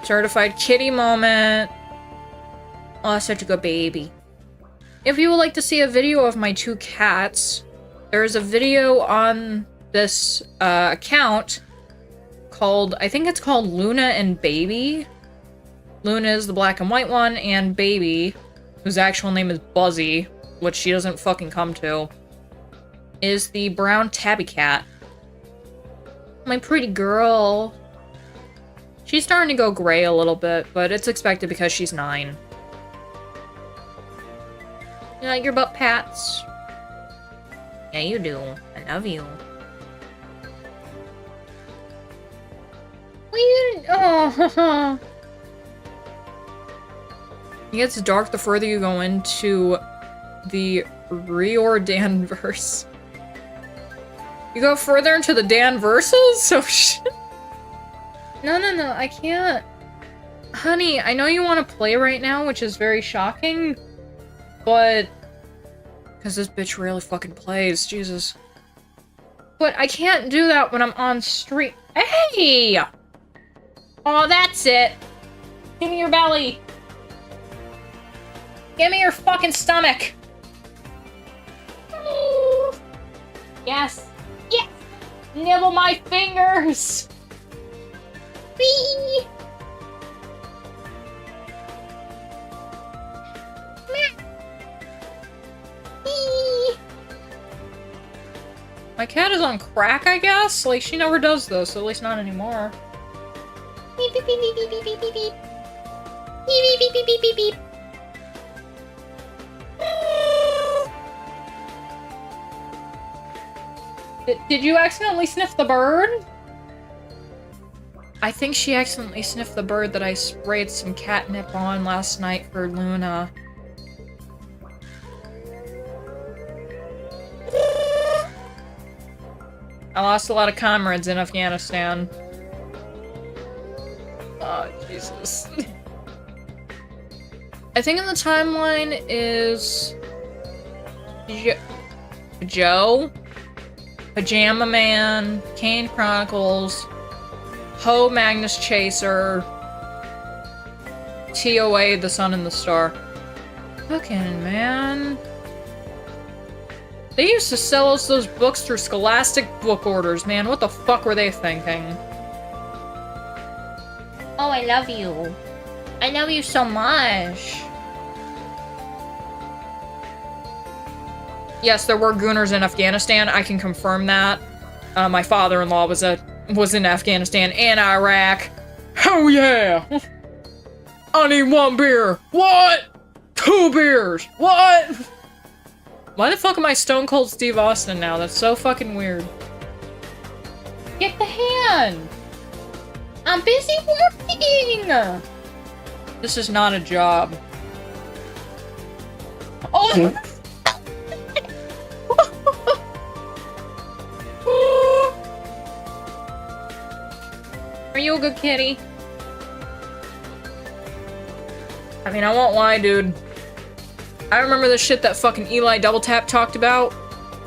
Certified kitty moment. Oh, such a good baby. If you would like to see a video of my two cats, there's a video on this account called, I think it's called Luna and Baby. Luna is the black and white one, and Baby, whose actual name is Buzzy, which she doesn't fucking come to, is the brown tabby cat. My pretty girl. She's starting to go gray a little bit, but it's expected because she's 9. You like your butt pats? Yeah, you do. I love you. What you... Oh. It gets dark the further you go into the Riordan verse. You go further into the Dan verses? So shit. No, no, no, I can't. Honey, I know you want to play right now, which is very shocking, but... Because this bitch really fucking plays, Jesus. But I can't do that when I'm on stream. Hey! Oh, that's it. Give me your belly. Give me your fucking stomach. Yes. Yes! Nibble my fingers! Whee! My cat is on crack, I guess? Like, she never does this, at least not anymore. Beep, beep, beep, beep, beep, beep, beep, beep, beep. Beep, beep, beep, beep, beep, beep. Did you accidentally sniff the bird? I think she accidentally sniffed the bird that I sprayed some catnip on last night for Luna. I lost a lot of comrades in Afghanistan. Jesus. I think in the timeline is... Joe, Pajama Man, Kane Chronicles, Ho Magnus Chaser, TOA, The Sun and the Star. Fucking man. They used to sell us those books through Scholastic book orders, man. What the fuck were they thinking? Oh, I love you. I love you so much. Yes, there were Gooners in Afghanistan. I can confirm that. My father-in-law was in Afghanistan and Iraq. Oh yeah! I need 1 beer. What? 2 beers. What? Why the fuck am I Stone Cold Steve Austin now? That's so fucking weird. Get the hand. I'm busy working. This is not a job. Oh. Are you a good kitty? I mean, I won't lie, dude. I remember the shit that fucking Eli Double Tap talked about.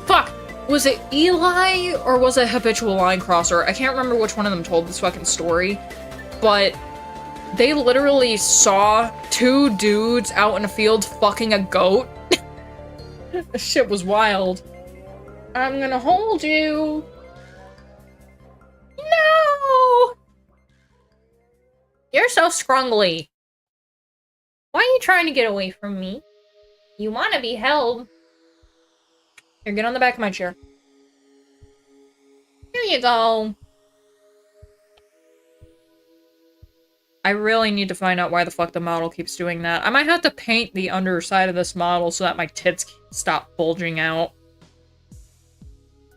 Fuck! Was it Eli or was it Habitual Line Crosser? I can't remember which one of them told this fucking story. But they literally saw 2 dudes out in a field fucking a goat. This shit was wild. I'm gonna hold you. No! You're so scrungly. Why are you trying to get away from me? You want to be held. Here, get on the back of my chair. Here you go. I really need to find out why the fuck the model keeps doing that. I might have to paint the underside of this model so that my tits stop bulging out.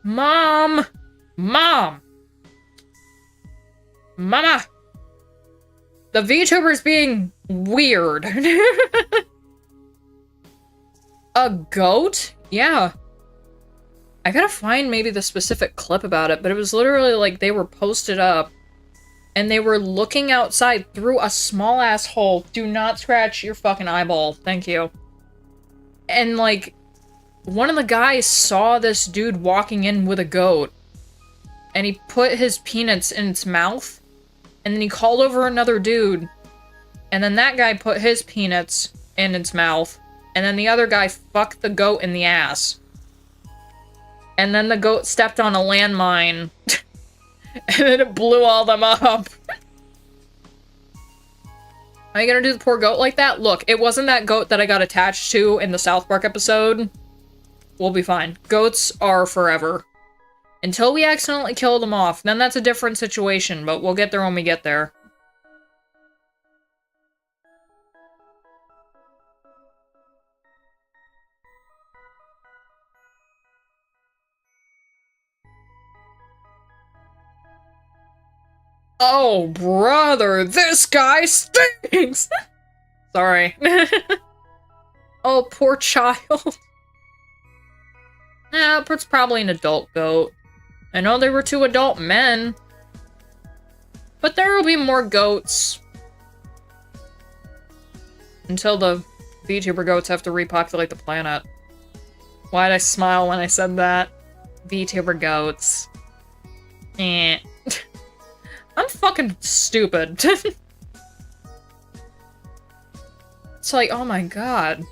Mom! Mom! Mama! The VTuber's being weird. A goat? Yeah. I gotta find maybe the specific clip about it, but it was literally like they were posted up and they were looking outside through a small ass hole. Do not scratch your fucking eyeball. Thank you. And like, one of the guys saw this dude walking in with a goat and he put his peanuts in its mouth and then he called over another dude and then that guy put his peanuts in its mouth and then the other guy fucked the goat in the ass. And then the goat stepped on a landmine and then it blew all them up. Are you gonna do the poor goat like that? Look, it wasn't that goat that I got attached to in the South Park episode. We'll be fine. Goats are forever. Until we accidentally kill them off, then that's a different situation, but we'll get there when we get there. Oh, brother, this guy stinks! Sorry. Oh, poor child. Nah, it's probably an adult goat. I know there were 2 adult men. But there will be more goats. Until the VTuber goats have to repopulate the planet. Why'd I smile when I said that? VTuber goats. Eh. I'm fucking stupid. It's like, oh my god.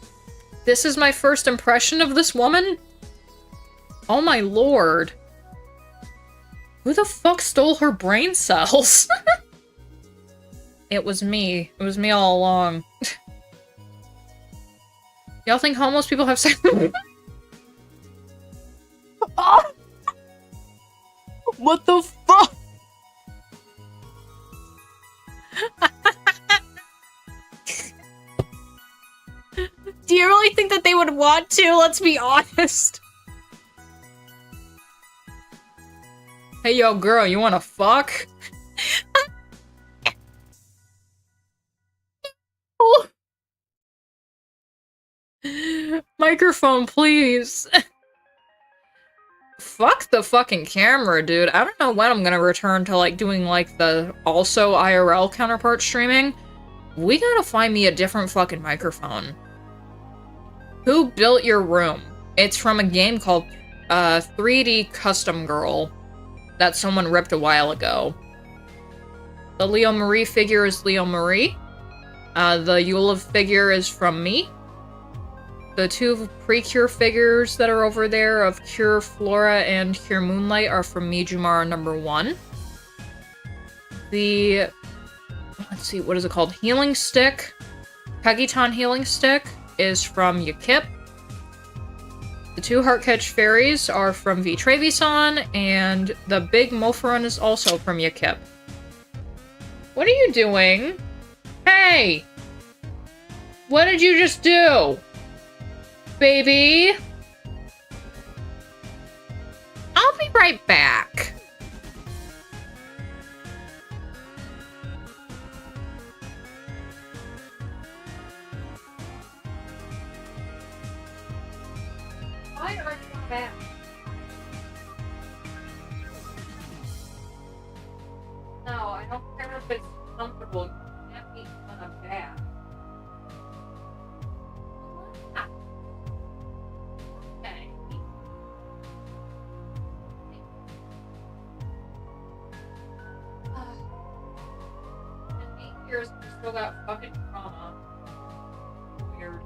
This is my first impression of this woman? Oh my lord. Who the fuck stole her brain cells? It was me. It was me all along. Y'all think homeless people have sex? Oh! What the fuck? Do you really think that they would want to? Let's be honest. Hey, yo, girl, you wanna fuck? Microphone, please. fuck the fucking camera, dude. I don't know when I'm gonna return to, like, doing, like, the also IRL counterpart streaming. We gotta find me a different fucking microphone. Who built your room? It's from a game called 3D Custom Girl that someone ripped a while ago. The Leo Marie figure is Leo Marie. The Yulev figure is from me. The two pre-Cure figures that are over there of Cure Flora and Cure Moonlight are from me, Jumara #1. The... let's see, what is it called? Healing Stick. Pegiton Healing Stick is from Yakip. The two Heartcatch Fairies are from V. Trevisan, and the big Moferun is also from Yakip. What are you doing? Hey! What did you just do? Baby? I'll be right back. Why are you back? No, I don't care if it's comfortable. You can't be on a bath. Okay. In 8 years, we still got fucking trauma. Weird.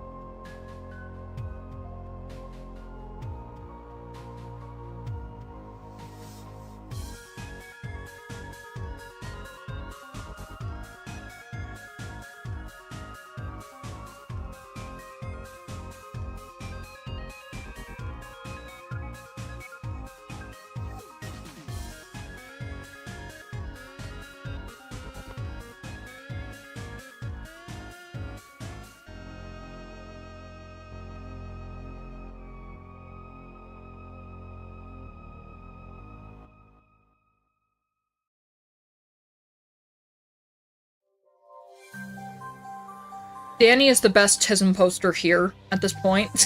Danny is the best Tism poster here at this point.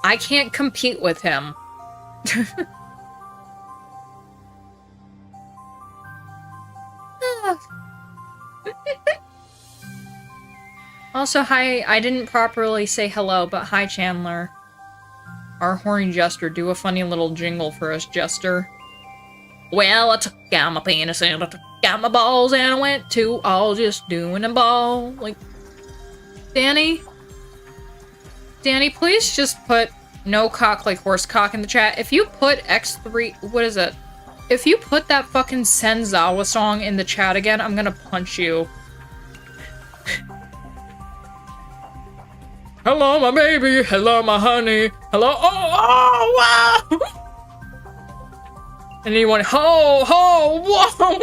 I can't compete with him. Also, hi, I didn't properly say hello, but hi, Chandler. Our horny jester, do a funny little jingle for us, Jester. Well, I took out my penis and I took out my balls and I went to all just doing a ball. Like, Danny, please just put no cock like horse cock in the chat. If you put X3, what is it? If you put that fucking Senzawa song in the chat again, I'm gonna punch you. Hello, my baby. Hello, my honey. Hello. Oh, wow. And then you went, ho, whoa.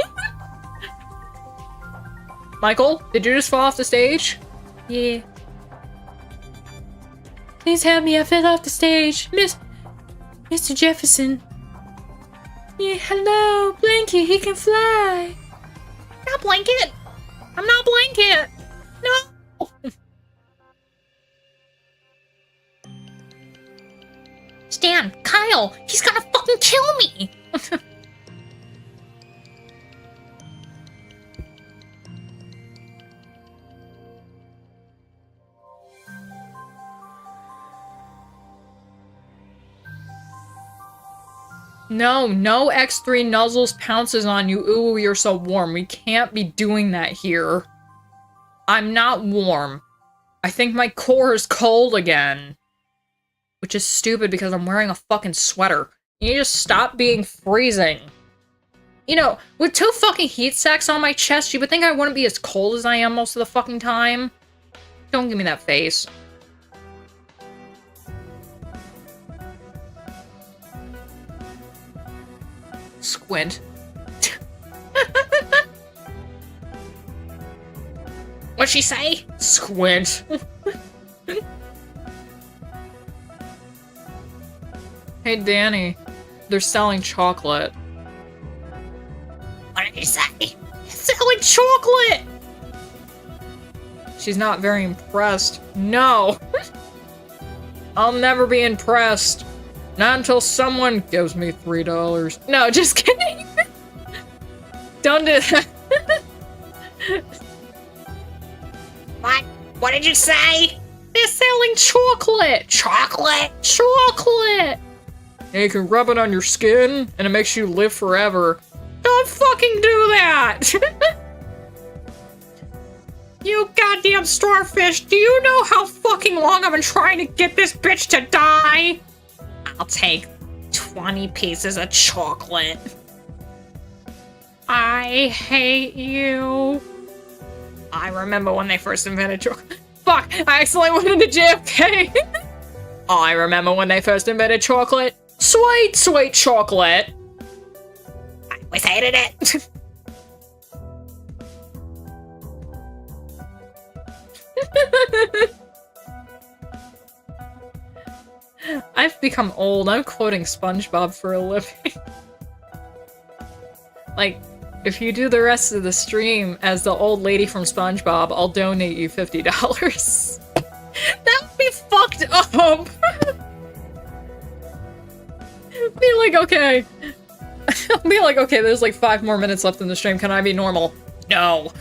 Michael, did you just fall off the stage? Yeah. Please help me, I fell off the stage. Mr. Jefferson. Yeah, hello, Blanket, he can fly. Not Blanket. I'm not Blanket. No. Stan, Kyle, he's gonna fucking kill me. No X3 nuzzles pounces on you. Ooh, you're so warm. We can't be doing that here. I'm not warm. I think my core is cold again. Which is stupid because I'm wearing a fucking sweater. You just stop being freezing. You know, with 2 fucking heat sacks on my chest, you would think I wouldn't be as cold as I am most of the fucking time. Don't give me that face. Squint. What'd she say? Squint. Hey, Danny. They're selling chocolate. What did you say? Selling chocolate! She's not very impressed. No! I'll never be impressed. Not until someone gives me $3. No, just kidding. Don't do that. What? What did you say? They're selling chocolate. Chocolate? Chocolate. And you can rub it on your skin, and it makes you live forever. Don't fucking do that. You goddamn starfish, do you know how fucking long I've been trying to get this bitch to die? I'll take 20 pieces of chocolate. I hate you. I remember when they first invented chocolate. Fuck, I accidentally went into JFK. I remember when they first invented chocolate. Sweet, sweet chocolate. I always hated it. I've become old. I'm quoting SpongeBob for a living. Like, if you do the rest of the stream as the old lady from SpongeBob, I'll donate you $50. That would be fucked up. Be like, okay. I'll be like, okay, there's like 5 more minutes left in the stream. Can I be normal? No.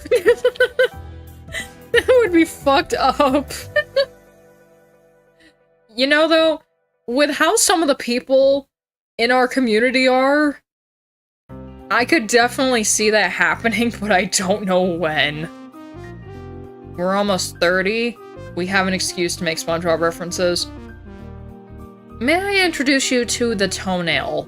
That would be fucked up. You know, though, with how some of the people in our community are, I could definitely see that happening, but I don't know when. We're almost 30. We have an excuse to make SpongeBob references. May I introduce you to the toenail?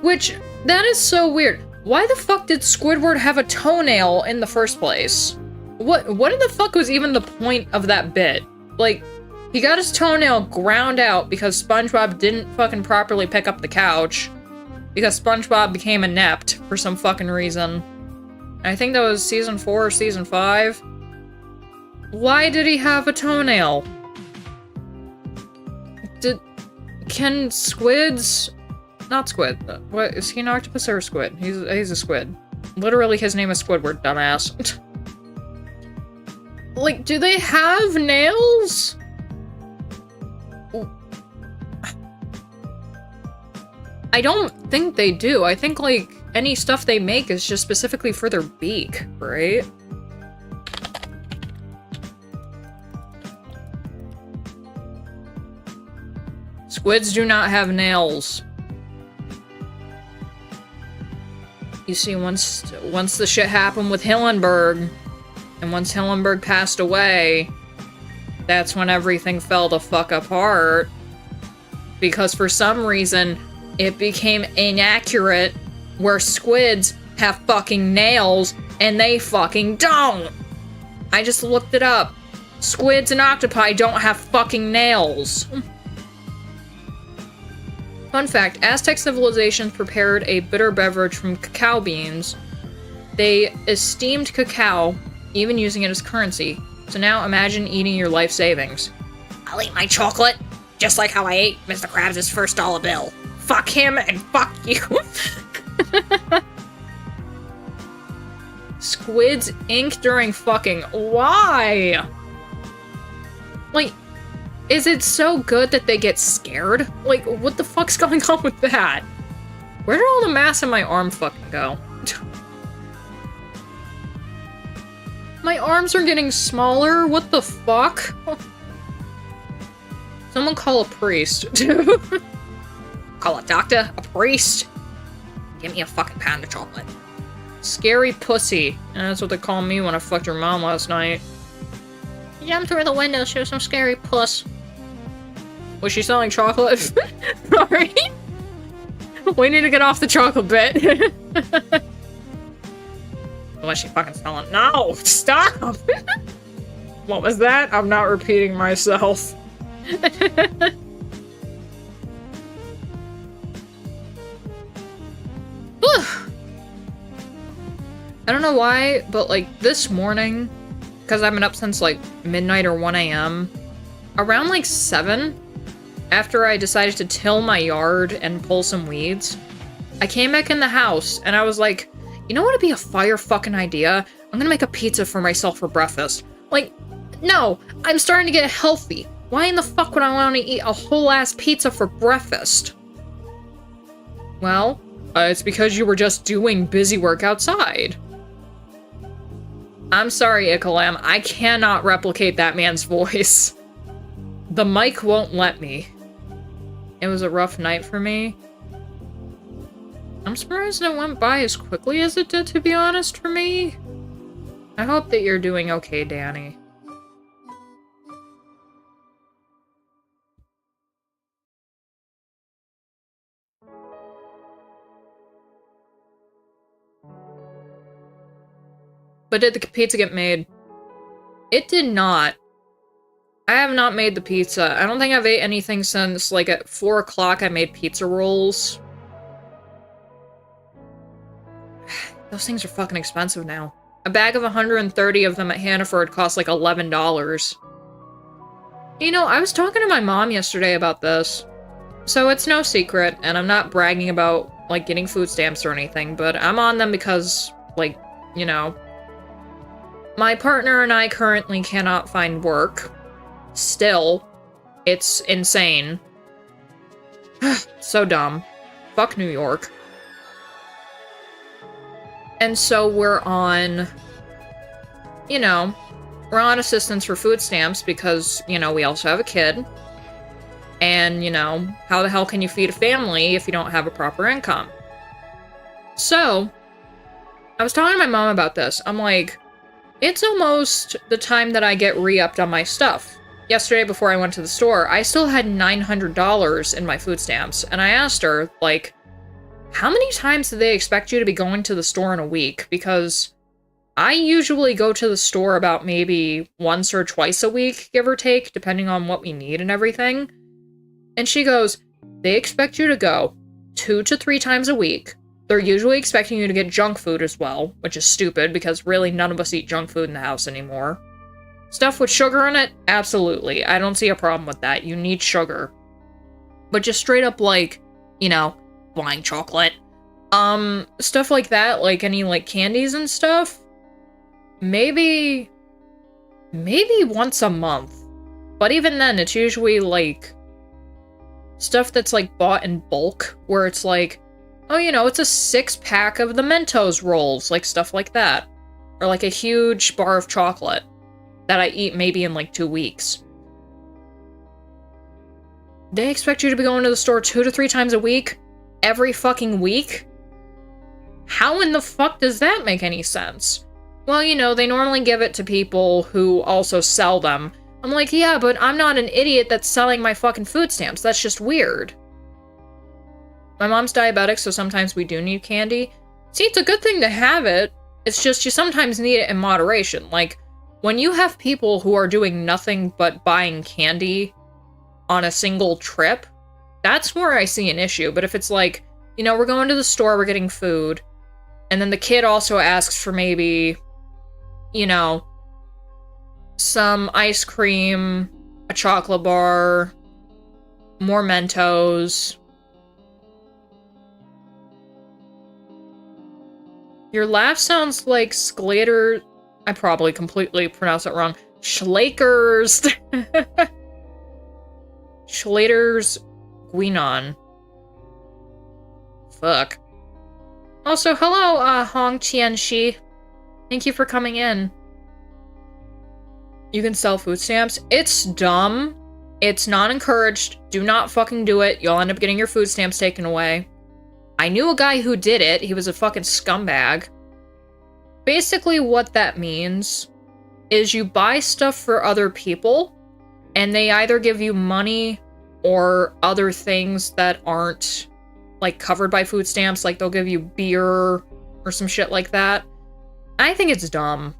Which, that is so weird. Why the fuck did Squidward have a toenail in the first place? What in the fuck was even the point of that bit? Like, he got his toenail ground out because SpongeBob didn't fucking properly pick up the couch. Because SpongeBob became inept for some fucking reason. I think that was season 4 or season 5. Why did he have a toenail? Can squids... Not squid. What, is he an octopus or a squid? He's a squid. Literally, his name is Squidward, dumbass. Like, do they have nails? I don't think they do. I think, like, any stuff they make is just specifically for their beak, right? Squids do not have nails. You see, once the shit happened with Hillenburg, and once Hillenburg passed away, that's when everything fell the fuck apart. Because for some reason, it became inaccurate where squids have fucking nails and they fucking don't. I just looked it up. Squids and octopi don't have fucking nails. Fun fact, Aztec civilization prepared a bitter beverage from cacao beans. They esteemed cacao, even using it as currency. So now imagine eating your life savings. I'll eat my chocolate, just like how I ate Mr. Krabs' first dollar bill. Fuck him and fuck you. Squids ink during fucking. Why? Like, is it so good that they get scared? Like, what the fuck's going on with that? Where did all the mass in my arm fucking go? My arms are getting smaller? What the fuck? Someone call a priest. Call a doctor? A priest? Give me a fucking pound of chocolate. Scary pussy. And that's what they call me when I fucked your mom last night. Jump through the window, show some scary puss. Was she selling chocolate? Sorry. We need to get off the chocolate bit. Was she fucking selling? No! Stop! What was that? I'm not repeating myself. I don't know why, but like this morning, because I've been up since like midnight or 1 a.m., around like 7, after I decided to till my yard and pull some weeds, I came back in the house and I was like, you know what would be a fire fucking idea? I'm gonna make a pizza for myself for breakfast. Like, no, I'm starting to get healthy. Why in the fuck would I want to eat a whole-ass pizza for breakfast? Well, it's because you were just doing busy work outside. I'm sorry, Ikalam. I cannot replicate that man's voice. The mic won't let me. It was a rough night for me. I'm surprised it went by as quickly as it did, to be honest, for me. I hope that you're doing okay, Danny. But did the pizza get made? It did not. I have not made the pizza. I don't think I've ate anything since, like, at 4 o'clock I made pizza rolls. Those things are fucking expensive now. A bag of 130 of them at Hannaford costs like $11. You know, I was talking to my mom yesterday about this. So it's no secret, and I'm not bragging about, like, getting food stamps or anything, but I'm on them because, like, you know, my partner and I currently cannot find work. Still, it's insane. So dumb. Fuck New York. And so we're on, you know, we're on assistance for food stamps because, you know, we also have a kid. And, you know, how the hell can you feed a family if you don't have a proper income? So, I was talking to my mom about this. I'm like, it's almost the time that I get re-upped on my stuff. Yesterday, before I went to the store, I still had $900 in my food stamps. And I asked her, like, how many times do they expect you to be going to the store in a week? Because I usually go to the store about maybe once or twice a week, give or take, depending on what we need and everything. And she goes, they expect you to go 2 to 3 times a week. They're usually expecting you to get junk food as well, which is stupid because really none of us eat junk food in the house anymore. Stuff with sugar in it? Absolutely. I don't see a problem with that. You need sugar. But just straight up, like, you know, flying chocolate. Stuff like that, like any, like, candies and stuff. Maybe once a month. But even then, it's usually, like, stuff that's, like, bought in bulk, where it's like, oh, you know, it's a 6-pack of the Mentos rolls, like, stuff like that. Or, like, a huge bar of chocolate that I eat maybe in, like, 2 weeks. They expect you to be going to the store 2 to 3 times a week? Every fucking week? How in the fuck does that make any sense? Well, you know, they normally give it to people who also sell them. I'm like, yeah, but I'm not an idiot that's selling my fucking food stamps. That's just weird. My mom's diabetic, so sometimes we do need candy. See, it's a good thing to have it. It's just you sometimes need it in moderation. Like, when you have people who are doing nothing but buying candy on a single trip, that's where I see an issue. But if it's like, you know, we're going to the store, we're getting food, and then the kid also asks for maybe, you know, some ice cream, a chocolate bar, more Mentos. Your laugh sounds like Sclater. I probably completely pronounced it wrong. Schlakers. Schlater's Guinan. Fuck. Also, hello, Hong Tianxi. Thank you for coming in. You can sell food stamps. It's dumb. It's not encouraged. Do not fucking do it. You'll end up getting your food stamps taken away. I knew a guy who did it. He was a fucking scumbag. Basically, what that means is you buy stuff for other people, and they either give you money or other things that aren't, like, covered by food stamps. Like, they'll give you beer or some shit like that. I think it's dumb.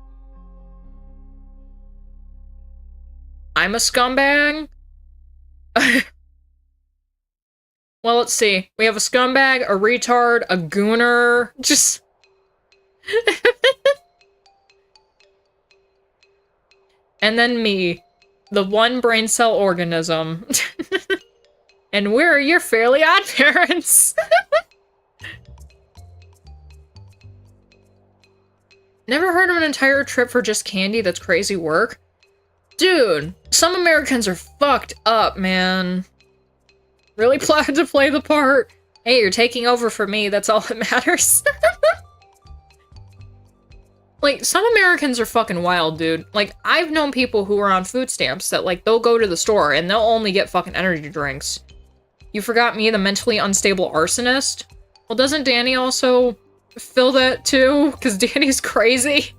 I'm a scumbag? Well, let's see. We have a scumbag, a retard, a gooner, just... and then me, the one brain cell organism. And we're your Fairly Odd Parents. Never heard of an entire trip for just candy. That's crazy work. Dude, some Americans are fucked up, man. Really plan to play the part. Hey, you're taking over for me, that's all that matters. Like, some Americans are fucking wild, dude. Like, I've known people who are on food stamps that, like, they'll go to the store and they'll only get fucking energy drinks. You forgot me, the mentally unstable arsonist? Well, doesn't Danny also feel that too? Because Danny's crazy.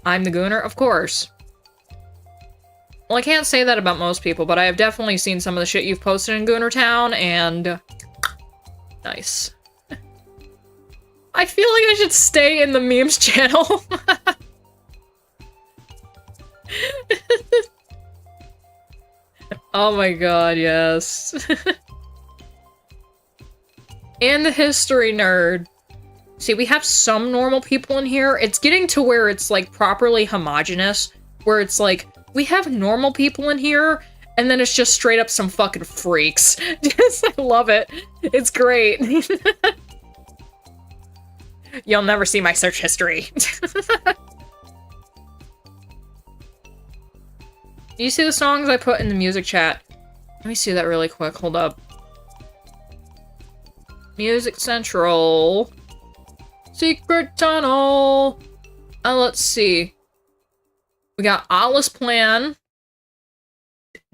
I'm the gooner? Of course. Well, I can't say that about most people, but I have definitely seen some of the shit you've posted in Gooner Town, and... nice. I feel like I should stay in the memes channel. Oh my god, yes. And the history nerd. See, we have some normal people in here. It's getting to where it's, like, properly homogenous. Where it's like, we have normal people in here, and then it's just straight up some fucking freaks. Just, I love it. It's great. You'll never see my search history. Do you see the songs I put in the music chat? Let me see that really quick. Hold up. Music Central. Secret Tunnel. Let's see. We got Allah's Plan.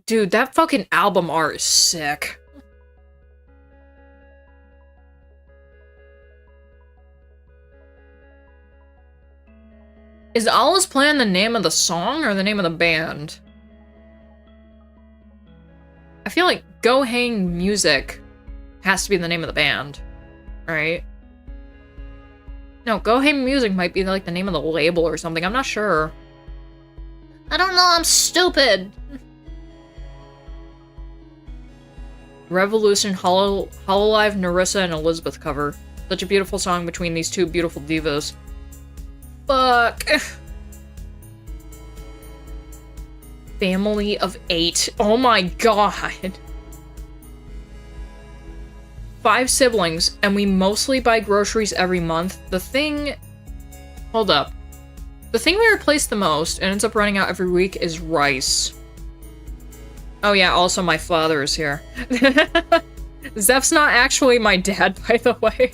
Dude, that fucking album art is sick. Is Allah's Plan the name of the song or the name of the band? I feel like Go Hang Music has to be the name of the band, right? No, Go Hang Music might be like the name of the label or something. I'm not sure. I don't know, I'm stupid. Revolution, Hololive, Narissa, and Elizabeth cover. Such a beautiful song between these two beautiful divas. Fuck. Family of 8. Oh my god. 5 siblings, and we mostly buy groceries every month. The thing... Hold up. The thing we replace the most, and ends up running out every week, is rice. Oh yeah, also my father is here. Zeph's not actually my dad, by the way.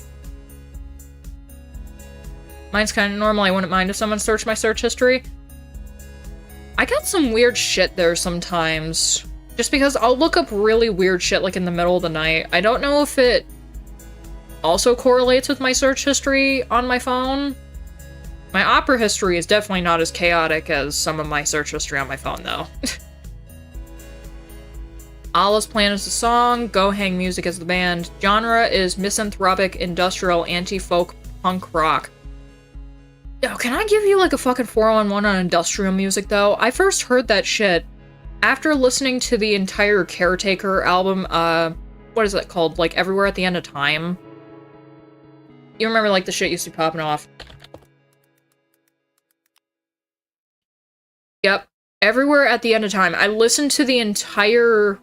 Mine's kind of normal. I wouldn't mind if someone searched my search history. I got some weird shit there sometimes. Just because I'll look up really weird shit like in the middle of the night. I don't know if it also correlates with my search history on my phone. My opera history is definitely not as chaotic as some of my search history on my phone, though. Allah's Plan is the song. Go Hang Music is the band. Genre is misanthropic, industrial, anti-folk, punk rock. Yo, can I give you like a fucking 411 on industrial music, though? I first heard that shit after listening to the entire Caretaker album, what is that called? Like, Everywhere at the End of Time? You remember, like, the shit used to be popping off. Yep. Everywhere at the End of Time. I listened to the entire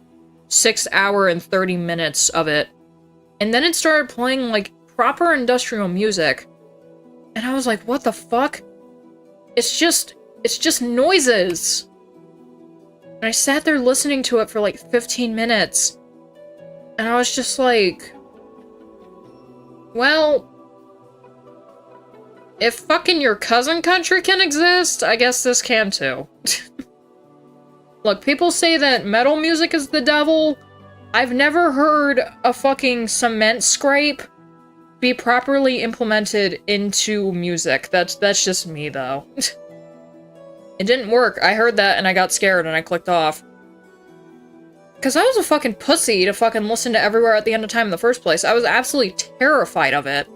6 hour and 30 minutes of it. And then it started playing, like, proper industrial music. And I was like, what the fuck? It's just noises. And I sat there listening to it for like 15 minutes. And I was just like, well, if fucking your cousin country can exist, I guess this can too. Look, people say that metal music is the devil. I've never heard a fucking cement scrape be properly implemented into music. That's just me, though. It didn't work. I heard that and I got scared and I clicked off. Because I was a fucking pussy to fucking listen to Everywhere at the End of Time in the first place. I was absolutely terrified of it.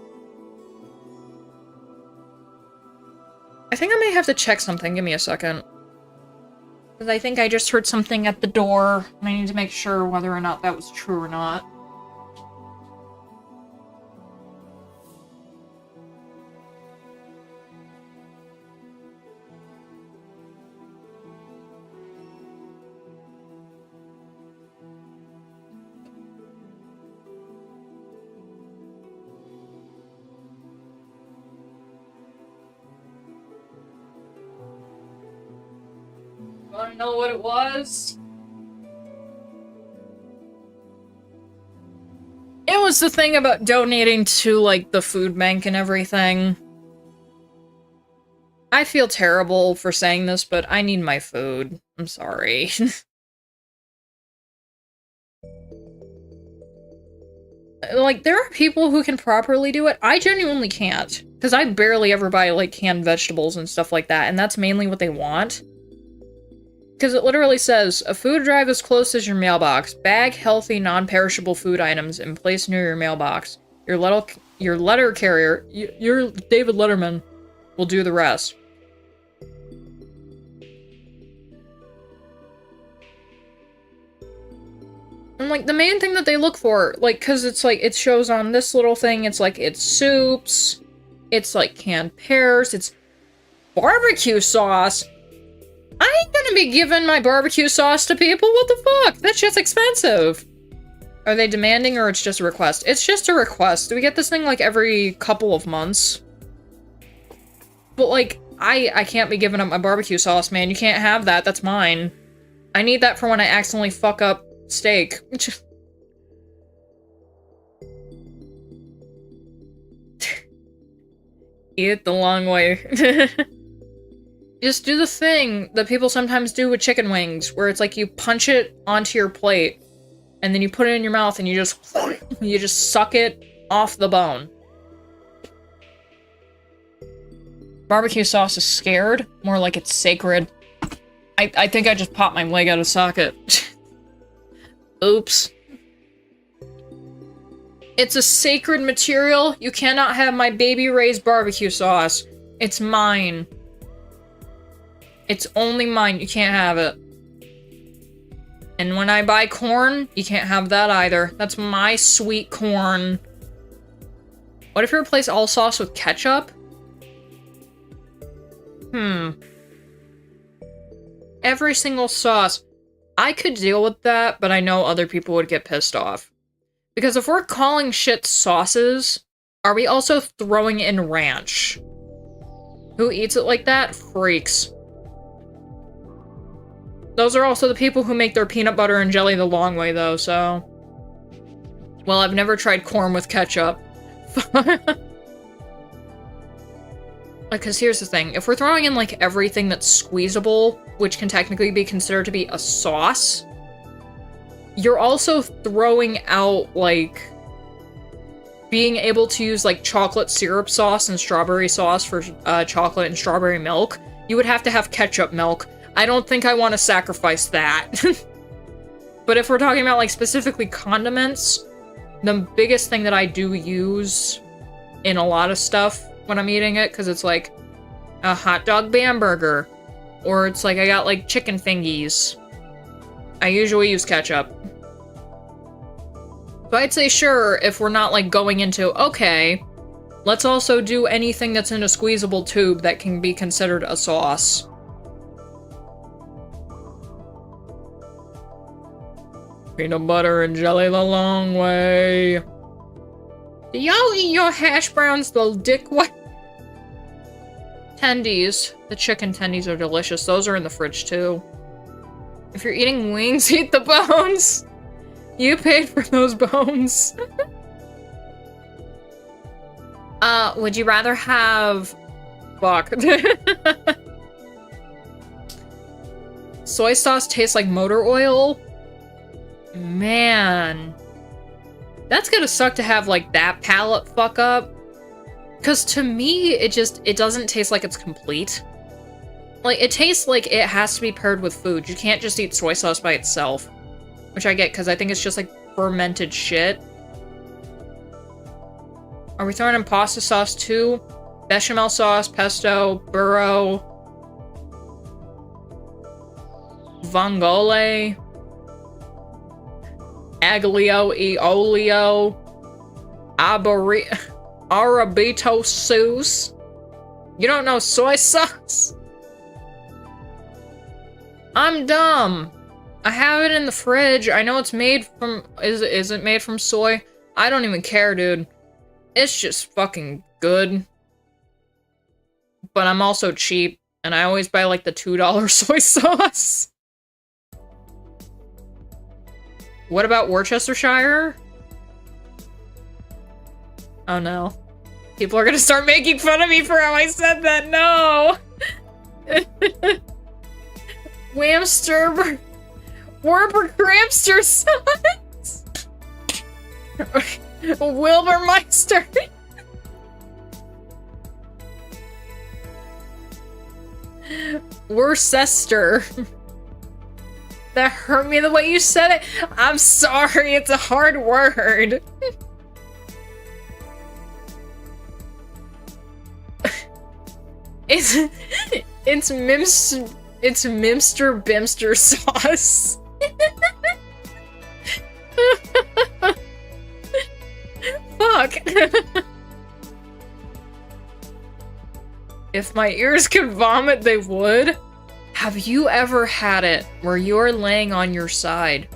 I think I may have to check something. Give me a second. Because I think I just heard something at the door, and I need to make sure whether or not that was true or not. wanna know what it was? It was the thing about donating to, like, the food bank and everything. I feel terrible for saying this, but I need my food. I'm sorry. Like, there are people who can properly do it. I genuinely can't. Because I barely ever buy, like, canned vegetables and stuff like that, and that's mainly what they want. Because it literally says, a food drive as close as your mailbox. Bag healthy, non-perishable food items and place near your mailbox. Your letter carrier, your David Letterman, will do the rest. And, like, the main thing that they look for, like, because it's, like, it shows on this little thing, it's, like, it's soups, it's, like, canned pears, it's barbecue sauce. I ain't gonna be giving my barbecue sauce to people, what the fuck? That shit's expensive. Are they demanding or it's just a request? It's just a request. Do we get this thing, like, every couple of months? But, like, I can't be giving up my barbecue sauce, man. You can't have that. That's mine. I need that for when I accidentally fuck up steak. Eat it the long way. Just do the thing that people sometimes do with chicken wings, where it's like you punch it onto your plate, and then you put it in your mouth and you just suck it off the bone. Barbecue sauce is scared, more like it's sacred. I think I just popped my leg out of socket. Oops. It's a sacred material. You cannot have my baby-raised barbecue sauce. It's mine. It's only mine. You can't have it. And when I buy corn, you can't have that either. That's my sweet corn. What if you replace all sauce with ketchup? Every single sauce. I could deal with that, but I know other people would get pissed off. Because if we're calling shit sauces, are we also throwing in ranch? Who eats it like that? Freaks. Those are also the people who make their peanut butter and jelly the long way, though, so... Well, I've never tried corn with ketchup. Because here's the thing. If we're throwing in, like, everything that's squeezable, which can technically be considered to be a sauce, you're also throwing out, like, being able to use, like, chocolate syrup sauce and strawberry sauce for chocolate and strawberry milk. You would have to have ketchup milk. I don't think I want to sacrifice that. But if we're talking about, like, specifically condiments, the biggest thing that I do use in a lot of stuff when I'm eating it, because it's like a hot dog Bamberger, or it's like I got, like, chicken fingies, I usually use ketchup. So I'd say sure, if we're not, like, going into, okay, let's also do anything that's in a squeezable tube that can be considered a sauce. Peanut butter and jelly the long way. Do y'all eat your hash browns the dick way? Tendies. The chicken tendies are delicious. Those are in the fridge too. If you're eating wings, eat the bones. You paid for those bones. Would you rather have... Fuck. Soy sauce tastes like motor oil? Man. That's gonna suck to have, like, that palate fuck up. Because to me, it doesn't taste like it's complete. Like, it tastes like it has to be paired with food. You can't just eat soy sauce by itself. Which I get, because I think it's just, like, fermented shit. Are we throwing in pasta sauce, too? Bechamel sauce, pesto, burro... Vongole... Aglio e olio... Arabito sauce. You don't know soy sauce? I'm dumb. I have it in the fridge. I know it's made from... Is it made from soy? I don't even care, dude. It's just fucking good. But I'm also cheap, and I always buy, like, the $2 soy sauce. What about Worcestershire? Oh no. People are gonna start making fun of me for how I said that. No! Whamster... Werbergramster sons! Wilburmeister! Worcester. That hurt me the way you said it. I'm sorry, it's a hard word. It's Mimster Bimster sauce. Fuck. If my ears could vomit, they would. Have you ever had it where you're laying on your side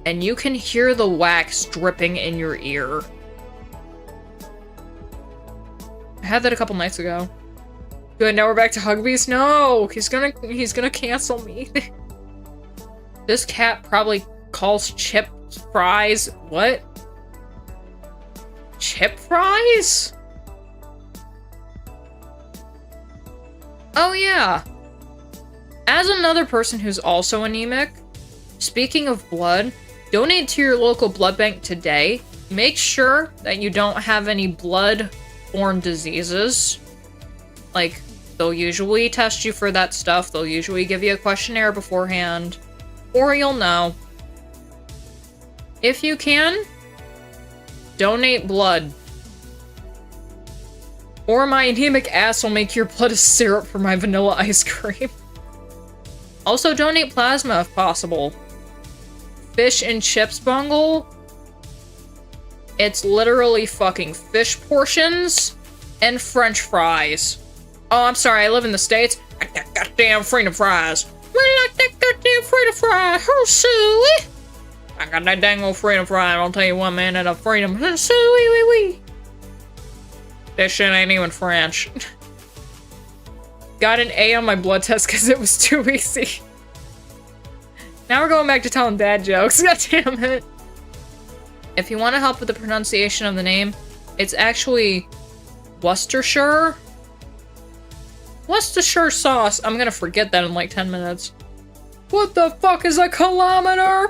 and you can hear the wax dripping in your ear? I had that a couple nights ago. Good, now we're back to Hugbees? No! He's gonna cancel me. This cat probably calls chips fries. What? Chip fries? Oh yeah. As another person who's also anemic, speaking of blood, donate to your local blood bank today. Make sure that you don't have any blood-borne diseases. Like, they'll usually test you for that stuff. They'll usually give you a questionnaire beforehand. Or you'll know. If you can, donate blood. Or my anemic ass will make your blood a syrup for my vanilla ice cream. Also, donate plasma if possible. Fish and chips bungle. It's literally fucking fish portions and french fries. Oh, I'm sorry, I live in the States. I like that goddamn freedom fries. I like that goddamn freedom fries. Oh, suey. I got that dang old freedom fry. I'll tell you what, man, that a freedom. Suey, wee, wee. That shit ain't even French. Got an A on my blood test because it was too easy. Now we're going back to telling dad jokes. God damn it. If you want to help with the pronunciation of the name, it's actually Worcestershire. Worcestershire sauce. I'm gonna forget that in like 10 minutes. What the fuck is a kilometer?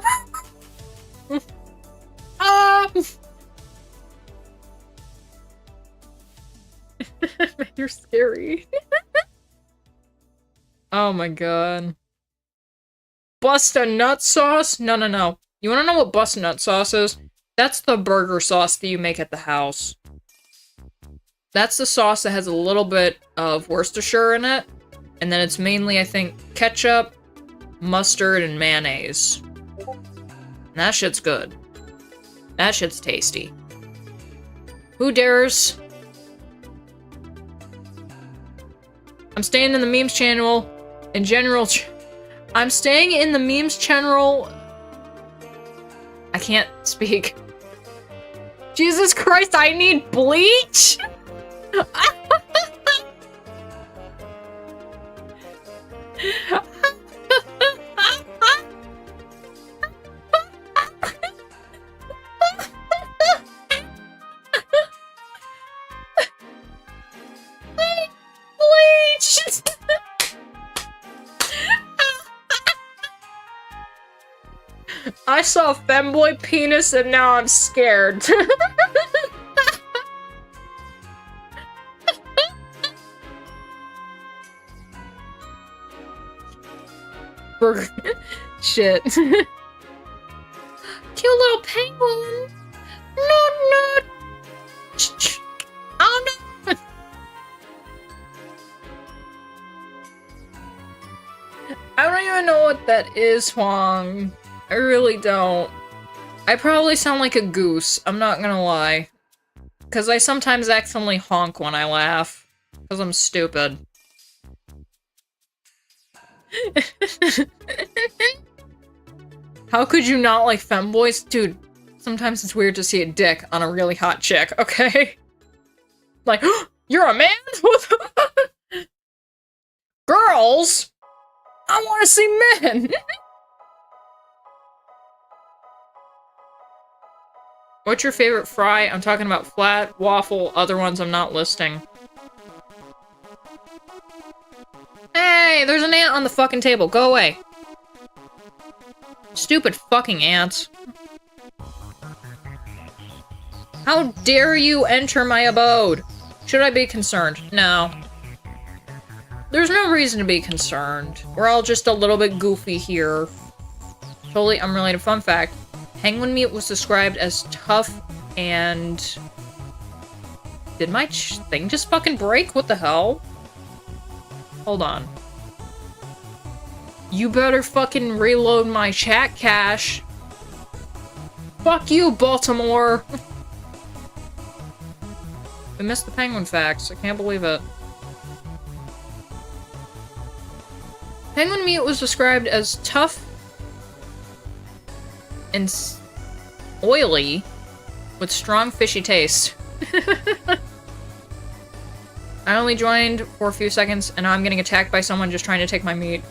You're scary. Oh my god. Bust a nut sauce? No, no, no. You wanna know what bust a nut sauce is? That's the burger sauce that you make at the house. That's the sauce that has a little bit of Worcestershire in it. And then it's mainly, I think, ketchup, mustard, and mayonnaise. And that shit's good. That shit's tasty. Who dares? I'm staying in the memes channel. In general, I'm staying in the memes channel. I can't speak. Jesus Christ, I need bleach? Bleach! I saw a femboy penis and now I'm scared. Burger. Shit. Cute little penguin. No, no. Oh no. I don't even know what that is, Huang. I really don't. I probably sound like a goose, I'm not gonna lie. Because I sometimes accidentally honk when I laugh. Because I'm stupid. How could you not like femboys? Dude, sometimes it's weird to see a dick on a really hot chick, okay? Like, you're a man? What the Girls? I want to see men! What's your favorite fry? I'm talking about flat, waffle, other ones I'm not listing. Hey, there's an ant on the fucking table. Go away. Stupid fucking ants. How dare you enter my abode? Should I be concerned? No. There's no reason to be concerned. We're all just a little bit goofy here. Totally unrelated fun fact. Penguin meat was described as tough and... Did my thing just fucking break? What the hell? Hold on. You better fucking reload my chat cache. Fuck you, Baltimore! I missed the penguin facts. I can't believe it. Penguin meat was described as tough and oily with strong fishy taste. I only joined for a few seconds and now I'm getting attacked by someone just trying to take my meat.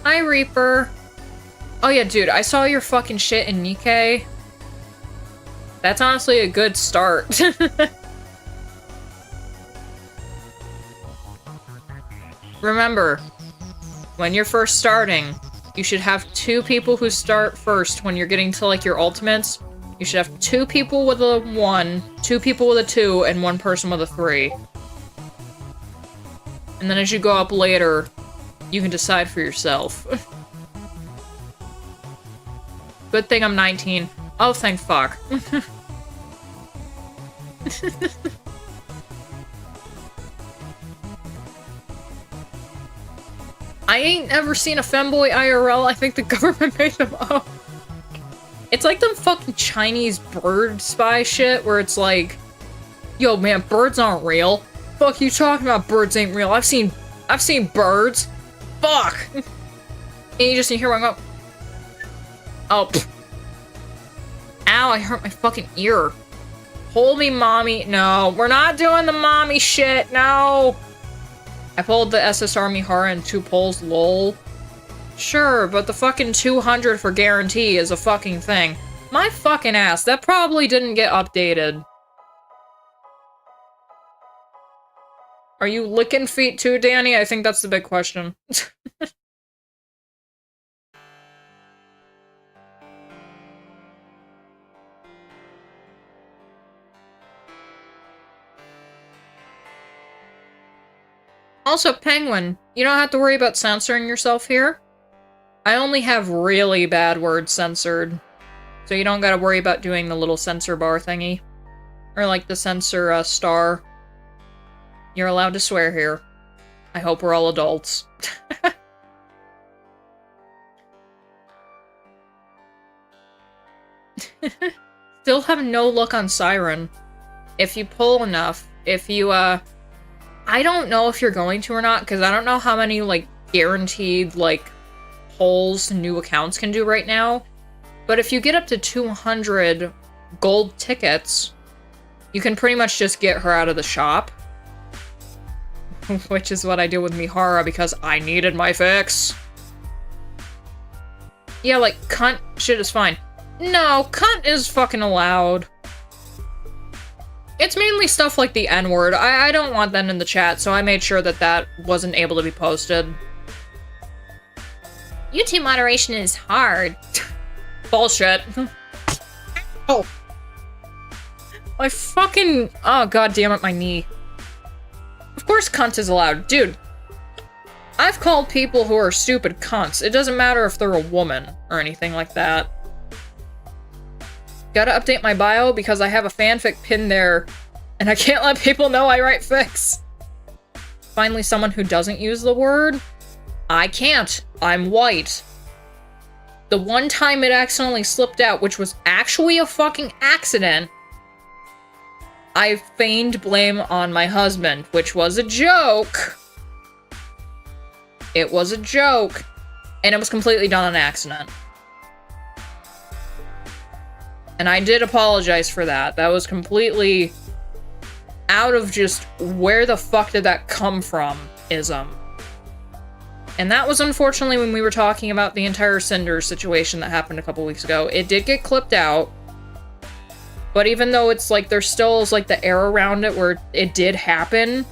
Hi, Reaper. Oh yeah, dude, I saw your fucking shit in Nikkei. That's honestly a good start. Remember, when you're first starting, you should have 2 people who start first when you're getting to, like, your ultimates. You should have 2 people with a 1, 2 people with a 2, and 1 person with a 3. And then as you go up later, you can decide for yourself. Good thing I'm 19. Oh, thank fuck. I ain't ever seen a femboy IRL. I think the government made them up. It's like them fucking Chinese bird spy shit where it's like, yo man, birds aren't real. Fuck you talking about birds ain't real. I've seen birds. Fuck. And you just hear one go, oh, pfft. Ow, I hurt my fucking ear. Hold me, mommy. No, we're not doing the mommy shit. No. I pulled the SS Army Hara in 2 pulls, lol. Sure, but the fucking 200 for guarantee is a fucking thing. My fucking ass, that probably didn't get updated. Are you licking feet too, Danny? I think that's the big question. Also, Penguin, you don't have to worry about censoring yourself here. I only have really bad words censored. So you don't gotta worry about doing the little censor bar thingy. Or like the censor star. You're allowed to swear here. I hope we're all adults. Still have no luck on Siren. If you pull enough, if you, I don't know if you're going to or not, because I don't know how many, like, guaranteed, like, pulls new accounts can do right now. But if you get up to 200 gold tickets, you can pretty much just get her out of the shop. Which is what I did with Mihara, because I needed my fix. Yeah, like, cunt shit is fine. No, cunt is fucking allowed. It's mainly stuff like the N-word. I don't want that in the chat, so I made sure that that wasn't able to be posted. YouTube moderation is hard. Bullshit. Oh. My fucking... Oh, god damn it, my knee. Of course cunt is allowed. Dude, I've called people who are stupid cunts. It doesn't matter if they're a woman or anything like that. Gotta update my bio because I have a fanfic pinned there, and I can't let people know I write fics. Finally, someone who doesn't use the word? I can't. I'm white. The one time it accidentally slipped out, which was actually a fucking accident, I feigned blame on my husband, which was a joke. It was a joke, and it was completely done on accident. And I did apologize for that. That was completely out of just where the fuck did that come from ism. And that was unfortunately when we were talking about the entire Cinder situation that happened a couple weeks ago. It did get clipped out. But even though it's like, there still is like the air around it where it did happen,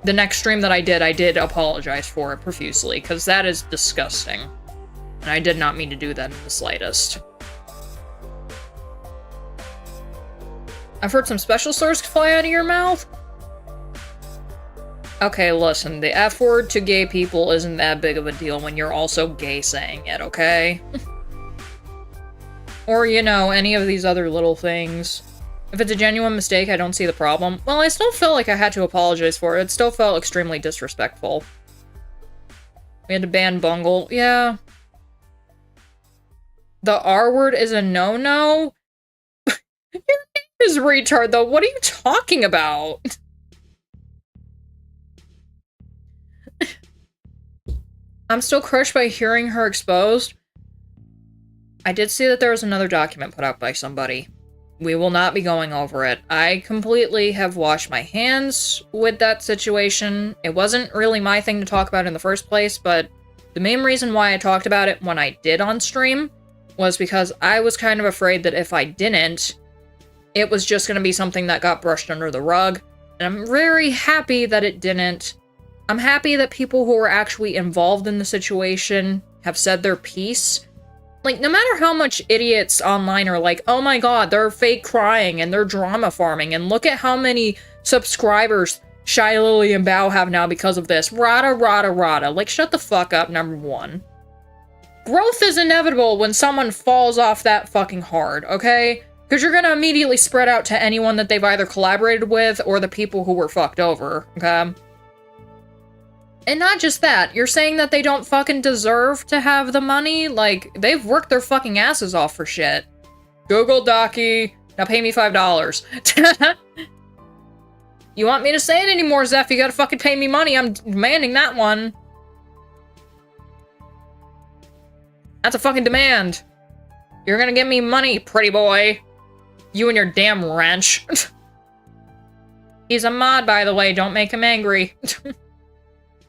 the next stream that I did apologize for it profusely, because that is disgusting. And I did not mean to do that in the slightest. I've heard some special swords fly out of your mouth? Okay, listen, the F word to gay people isn't that big of a deal when you're also gay saying it, okay? Or, you know, any of these other little things. If it's a genuine mistake, I don't see the problem. Well, I still felt like I had to apologize for it. It still felt extremely disrespectful. We had to ban Bungle. Yeah. The R word is a no-no? Your name is retard, though. What are you talking about? I'm still crushed by hearing her exposed. I did see that there was another document put out by somebody. We will not be going over it. I completely have washed my hands with that situation. It wasn't really my thing to talk about in the first place, but the main reason why I talked about it when I did on stream was because I was kind of afraid that if I didn't, it was just going to be something that got brushed under the rug. And I'm very happy that it didn't. I'm happy that people who were actually involved in the situation have said their piece. Like, no matter how much idiots online are like, oh my god, they're fake crying and they're drama farming, and look at how many subscribers Shy Lily and Bao have now because of this. Rada, rada, rada. Like, shut the fuck up, number one. Growth is inevitable when someone falls off that fucking hard, okay? Because you're gonna immediately spread out to anyone that they've either collaborated with or the people who were fucked over, okay? And not just that, you're saying that they don't fucking deserve to have the money? Like, they've worked their fucking asses off for shit. Google Docky, now pay me $5. You want me to say it anymore, Zeph? You gotta fucking pay me money, I'm demanding that one. That's a fucking demand. You're gonna give me money, pretty boy. You and your damn wrench. He's a mod, by the way, don't make him angry.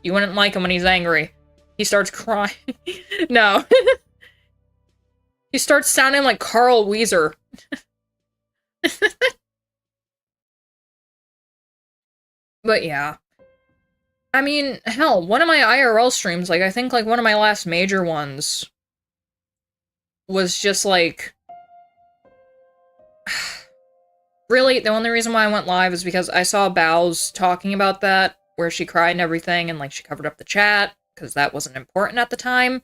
You wouldn't like him when he's angry. He starts crying. No. He starts sounding like Carl Weezer. But yeah. I mean, hell, one of my IRL streams, like, I think, like, one of my last major ones was just, like... Really, the only reason why I went live is because I saw Bao's talking about that, where she cried and everything, and, like, she covered up the chat, because that wasn't important at the time.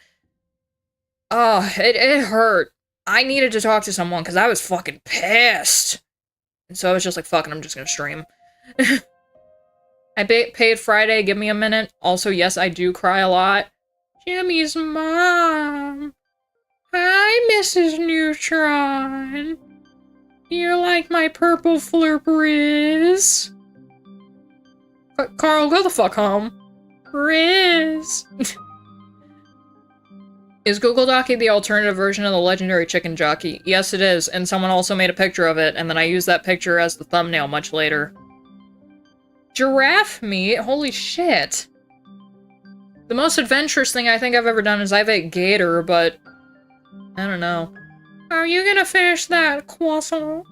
Oh, it hurt. I needed to talk to someone, because I was fucking pissed. And so I was just like, fuck it, I'm just gonna stream. I paid Friday, give me a minute. Also, yes, I do cry a lot. Jimmy's mom. Hi, Mrs. Neutron. You like my purple flurp Riz? Carl, go the fuck home. Riz. Is Google Docky the alternative version of the legendary chicken jockey? Yes, it is, and someone also made a picture of it, and then I used that picture as the thumbnail much later. Giraffe meat? Holy shit. The most adventurous thing I think I've ever done is I've ate gator, but... I don't know. Are you gonna finish that croissant?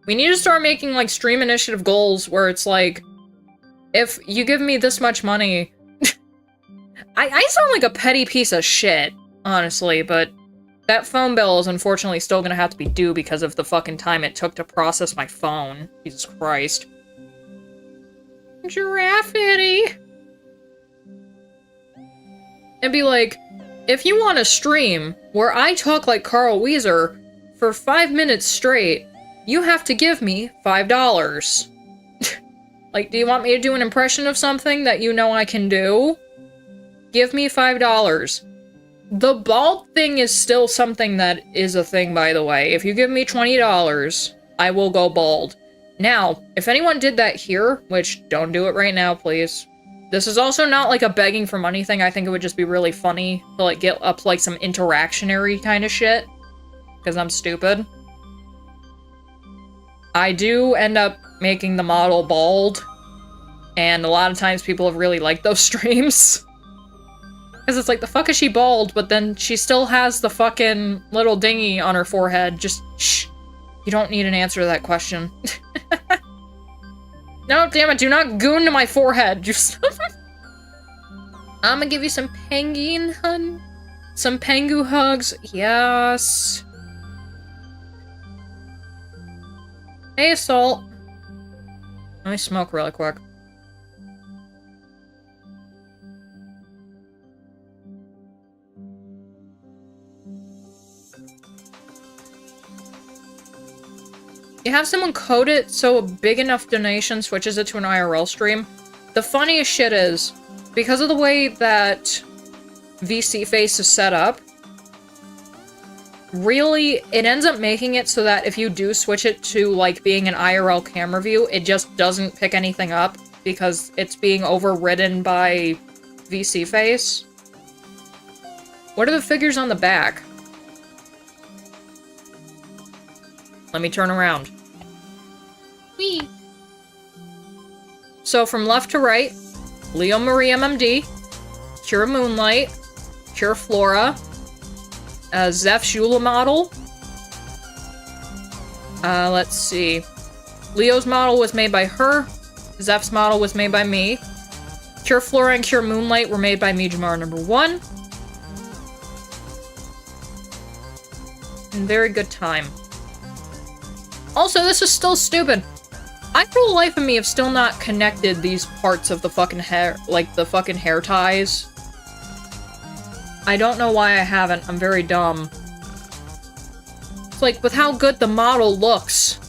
We need to start making, like, stream initiative goals where it's like, if you give me this much money... I sound like a petty piece of shit, honestly, but that phone bill is unfortunately still gonna have to be due because of the fucking time it took to process my phone. Jesus Christ. Giraffe Eddie. It'd be like, if you want a stream where I talk like Carl Weezer for 5 minutes straight, you have to give me $5. Like, do you want me to do an impression of something that you know I can do? Give me $5. The bald thing is still something that is a thing, by the way. If you give me $20, I will go bald. Now, if anyone did that here, which don't do it right now, please. This is also not like a begging for money thing. I think it would just be really funny to like get up like some interactionary kind of shit. Because I'm stupid. I do end up making the model bald. And a lot of times people have really liked those streams. Because it's like, the fuck is she bald, but then she still has the fucking little dingy on her forehead. Just, shh. You don't need an answer to that question. No, damn it, do not goon to my forehead. Just I'm gonna give you some penguin, hun. Some pengu hugs. Yes. Hey, Assault. Let me smoke really quick. You have someone code it so a big enough donation switches it to an IRL stream. The funniest shit is, because of the way that VC Face is set up, really, it ends up making it so that if you do switch it to, like, being an IRL camera view, it just doesn't pick anything up because it's being overridden by VC Face. What are the figures on the back? Let me turn around. Whee! So from left to right, Leo Marie MMD, Cure Moonlight, Cure Flora, Zeph Shula model. Let's see. Leo's model was made by her. Zeph's model was made by me. Cure Flora and Cure Moonlight were made by me, Jamar #1. And very good time. Also, this is still stupid. I, for the life of me, have still not connected these parts of the fucking hair, like the fucking hair ties. I don't know why I haven't. I'm very dumb. It's like, with how good the model looks,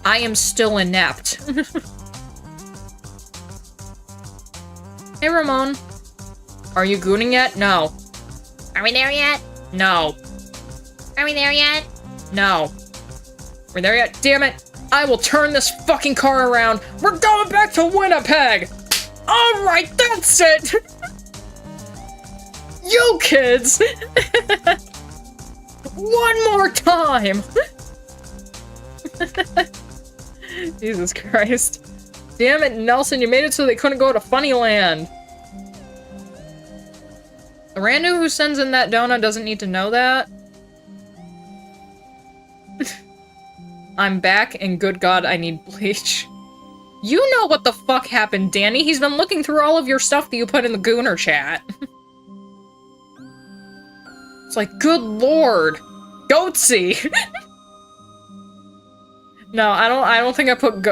I am still inept. Hey, Ramon. Are you gooning yet? No. Are we there yet? No. Are we there yet? No. We're there yet? Damn it! I will turn this fucking car around! We're going back to Winnipeg! Alright, that's it! You kids! One more time! Jesus Christ. Damn it, Nelson, you made it so they couldn't go to Funnyland. The rando who sends in that donut doesn't need to know that. I'm back, and good God, I need bleach. You know what the fuck happened, Danny. He's been looking through all of your stuff that you put in the Gooner chat. It's like, good lord. Goatsy! No, I don't think I put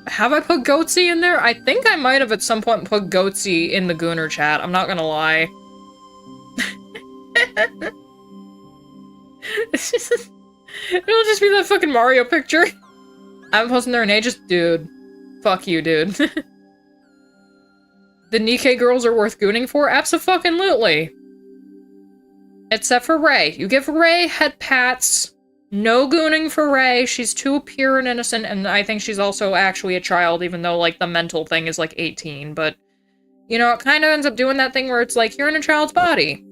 have I put Goatsy in there? I think I might have at some point put Goatsy in the Gooner chat. I'm not gonna lie. It'll just be that fucking Mario picture. I haven't posted there in ages. Dude. Fuck you, dude. The Nikkei girls are worth gooning for? Abso-fucking-lutely. Except for Ray. You give Ray head pats. No gooning for Ray. She's too pure and innocent, and I think she's also actually a child, even though, like, the mental thing is, like, 18. But, you know, it kind of ends up doing that thing where it's like, you're in a child's body.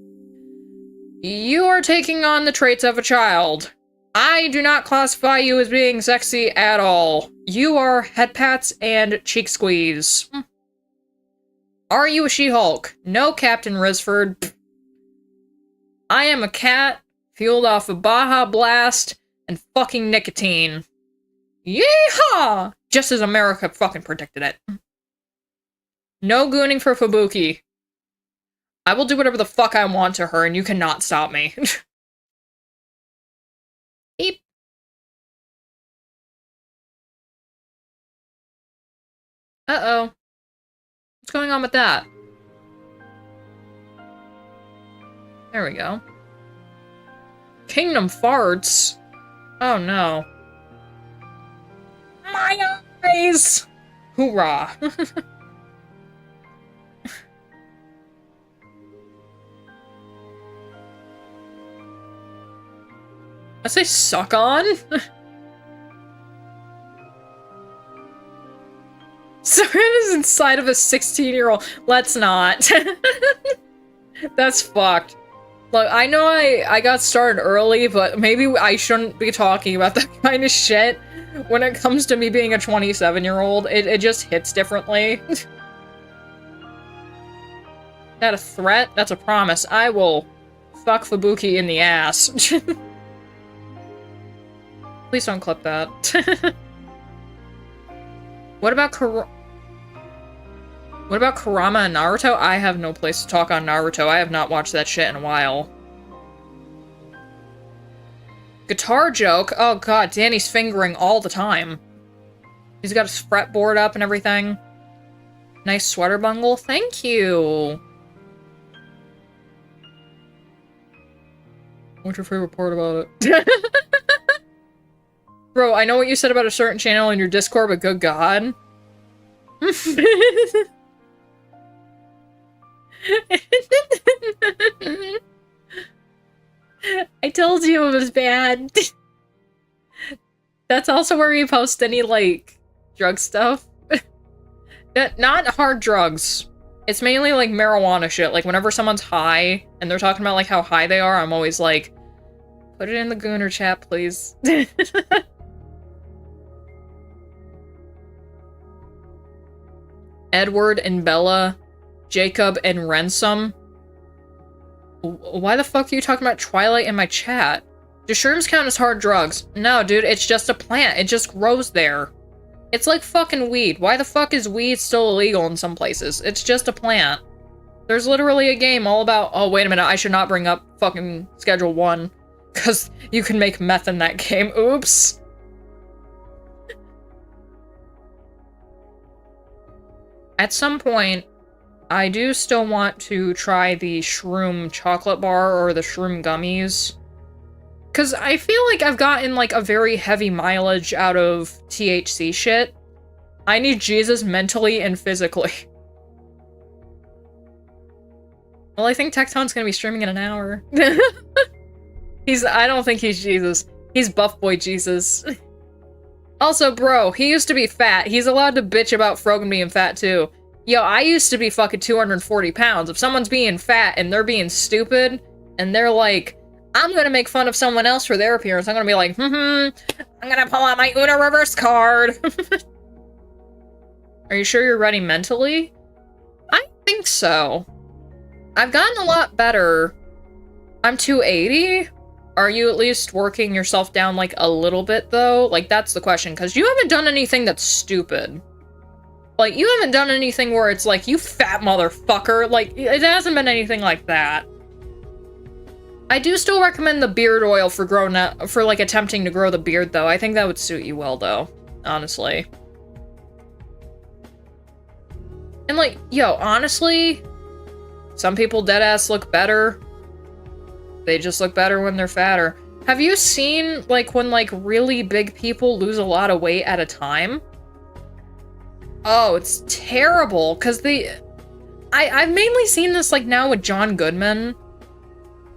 You are taking on the traits of a child. I do not classify you as being sexy at all. You are head pats and cheek squeeze. Are you a She-Hulk? No, Captain Risford. I am a cat, fueled off of Baja Blast and fucking nicotine. Yeehaw! Just as America fucking predicted it. No gooning for Fubuki. I will do whatever the fuck I want to her, and you cannot stop me. Beep. Uh-oh. What's going on with that? There we go. Kingdom farts? Oh no. My eyes! Hoorah. I say suck on? Serena's inside of a 16-year-old. Let's not. That's fucked. Look, I know I got started early, but maybe I shouldn't be talking about that kind of shit when it comes to me being a 27-year-old. It just hits differently. That a threat? That's a promise. I will fuck Fubuki in the ass. Please don't clip that. What about Kurama and Naruto? I have no place to talk on Naruto. I have not watched that shit in a while. Guitar joke? Oh god, Danny's fingering all the time. He's got his fretboard up and everything. Nice sweater, Bungle. Thank you. What's your favorite part about it? Bro, I know what you said about a certain channel in your Discord, but good god. I told you it was bad. That's also where you post any, like, drug stuff. Not hard drugs. It's mainly, like, marijuana shit. Like, whenever someone's high, and they're talking about, like, how high they are, I'm always like, put it in the Gooner chat, please. Edward and Bella, Jacob and Ransom. Why the fuck are you talking about Twilight in my chat? Do shrooms count as hard drugs? No, dude, it's just a plant. It just grows there. It's like fucking weed. Why the fuck is weed still illegal in some places? It's just a plant. There's literally a game all about— oh, wait a minute, I should not bring up fucking Schedule 1. Because you can make meth in that game. Oops. At some point, I do still want to try the shroom chocolate bar or the shroom gummies. Because I feel like I've gotten, like, a very heavy mileage out of THC shit. I need Jesus mentally and physically. Well, I think Tecton's gonna be streaming in an hour. I don't think he's Jesus. He's Buff Boy Jesus. Also, bro, he used to be fat. He's allowed to bitch about Frogan being fat, too. Yo, I used to be fucking 240 pounds. If someone's being fat and they're being stupid, and they're like, I'm gonna make fun of someone else for their appearance, I'm gonna be like, I'm gonna pull out my Uno reverse card. Are you sure you're ready mentally? I think so. I've gotten a lot better. I'm 280? Are you at least working yourself down, like, a little bit, though? Like, that's the question, because you haven't done anything that's stupid. Like, you haven't done anything where it's like, you fat motherfucker. Like, it hasn't been anything like that. I do still recommend the beard oil for like, attempting to grow the beard, though. I think that would suit you well, though. Honestly. And, like, yo, honestly, some people deadass look better. They just look better when they're fatter. Have you seen, like, when, like, really big people lose a lot of weight at a time? Oh, it's terrible, because I've mainly seen this, like, now with John Goodman.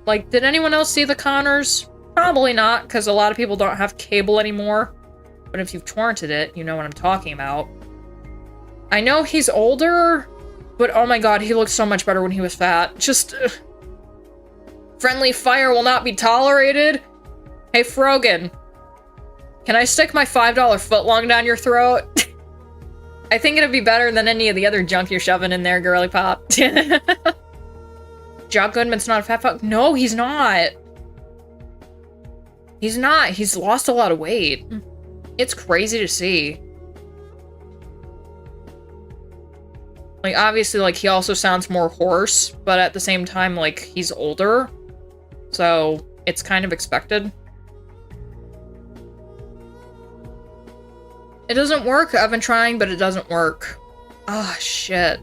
Like, did anyone else see The Connors? Probably not, because a lot of people don't have cable anymore. But if you've torrented it, you know what I'm talking about. I know he's older, but oh my god, he looked so much better when he was fat. Just... friendly fire will not be tolerated. Hey, Frogan. Can I stick my $5 footlong down your throat? I think it'd be better than any of the other junk you're shoving in there, girly pop. John Goodman's not a fat fuck. No, he's not. He's not. He's lost a lot of weight. It's crazy to see. Like, obviously, like, he also sounds more hoarse, but at the same time, like, he's older. So, it's kind of expected. It doesn't work. I've been trying, but it doesn't work. Ah, shit.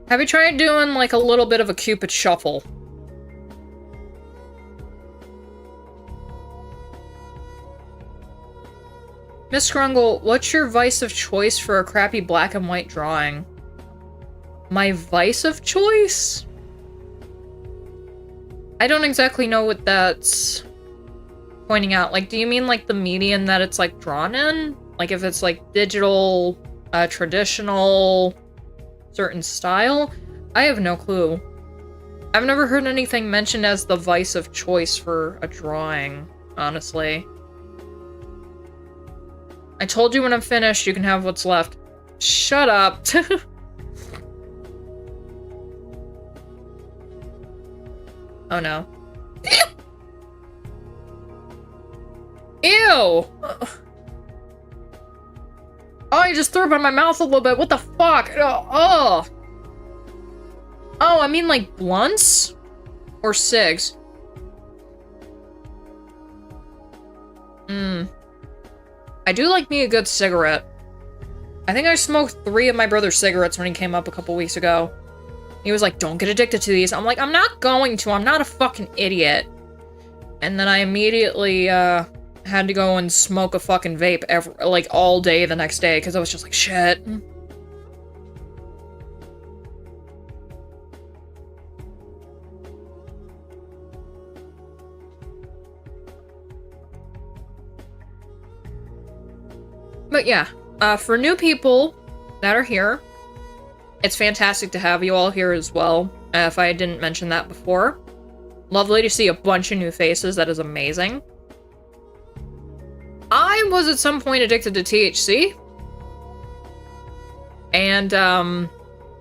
Have you tried doing, like, a little bit of a Cupid shuffle? Miss Scrungle, what's your vice of choice for a crappy black and white drawing? My vice of choice? I don't exactly know what that's pointing out. Like, do you mean, like, the medium that it's, like, drawn in? Like, if it's, like, digital, traditional, certain style? I have no clue. I've never heard anything mentioned as the vice of choice for a drawing, honestly. I told you when I'm finished, you can have what's left. Shut up. Oh no. Ew! Oh, I just threw up in my mouth a little bit. What the fuck? Oh. Oh, I mean like blunts? Or cigs? I do like me a good cigarette. I think I smoked 3 of my brother's cigarettes when he came up a couple weeks ago. He was like, don't get addicted to these. I'm like, I'm not going to. I'm not a fucking idiot. And then I immediately, had to go and smoke a fucking vape like all day the next day because I was just like, shit. But yeah, for new people that are here, it's fantastic to have you all here as well, if I didn't mention that before. Lovely to see a bunch of new faces, that is amazing. I was at some point addicted to THC. And,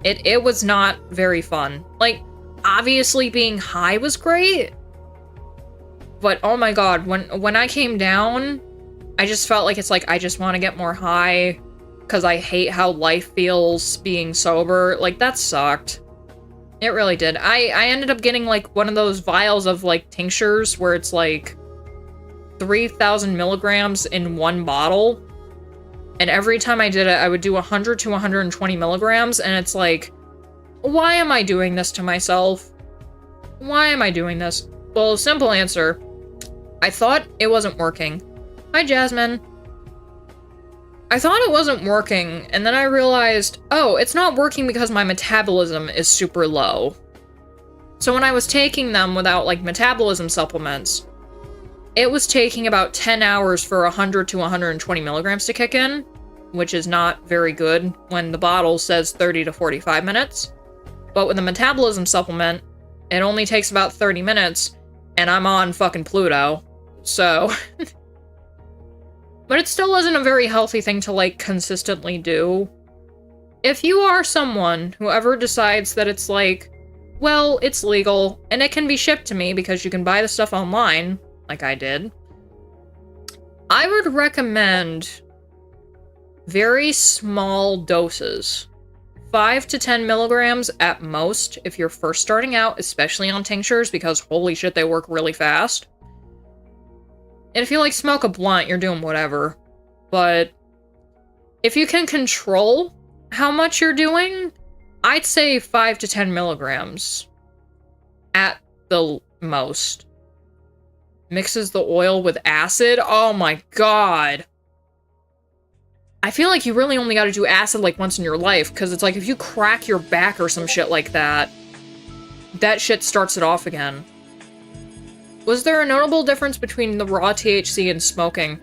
it was not very fun. Like, obviously being high was great. But, oh my god, when I came down, I just felt like it's like, I just want to get more high. Because I hate how life feels being sober. Like, that sucked. It really did. I ended up getting, like, one of those vials of, like, tinctures where it's, like, 3,000 milligrams in one bottle. And every time I did it, I would do 100 to 120 milligrams. And it's like, why am I doing this to myself? Why am I doing this? Well, simple answer. I thought it wasn't working. Hi, Jasmine. I thought it wasn't working, and then I realized, oh, it's not working because my metabolism is super low. So when I was taking them without, like, metabolism supplements, it was taking about 10 hours for 100 to 120 milligrams to kick in, which is not very good when the bottle says 30 to 45 minutes. But with a metabolism supplement, it only takes about 30 minutes, and I'm on fucking Pluto. So... But it still isn't a very healthy thing to, like, consistently do. If you are someone who ever decides that it's like, well, it's legal, and it can be shipped to me because you can buy the stuff online, like I did, I would recommend very small doses. 5 to 10 milligrams at most if you're first starting out, especially on tinctures, because holy shit, they work really fast. And if you, like, smoke a blunt, you're doing whatever. But if you can control how much you're doing, I'd say 5 to 10 milligrams at the most. Mixes the oil with acid? Oh my god. I feel like you really only gotta do acid, like, once in your life, because it's like, if you crack your back or some shit like that, that shit starts it off again. Was there a notable difference between the raw THC and smoking?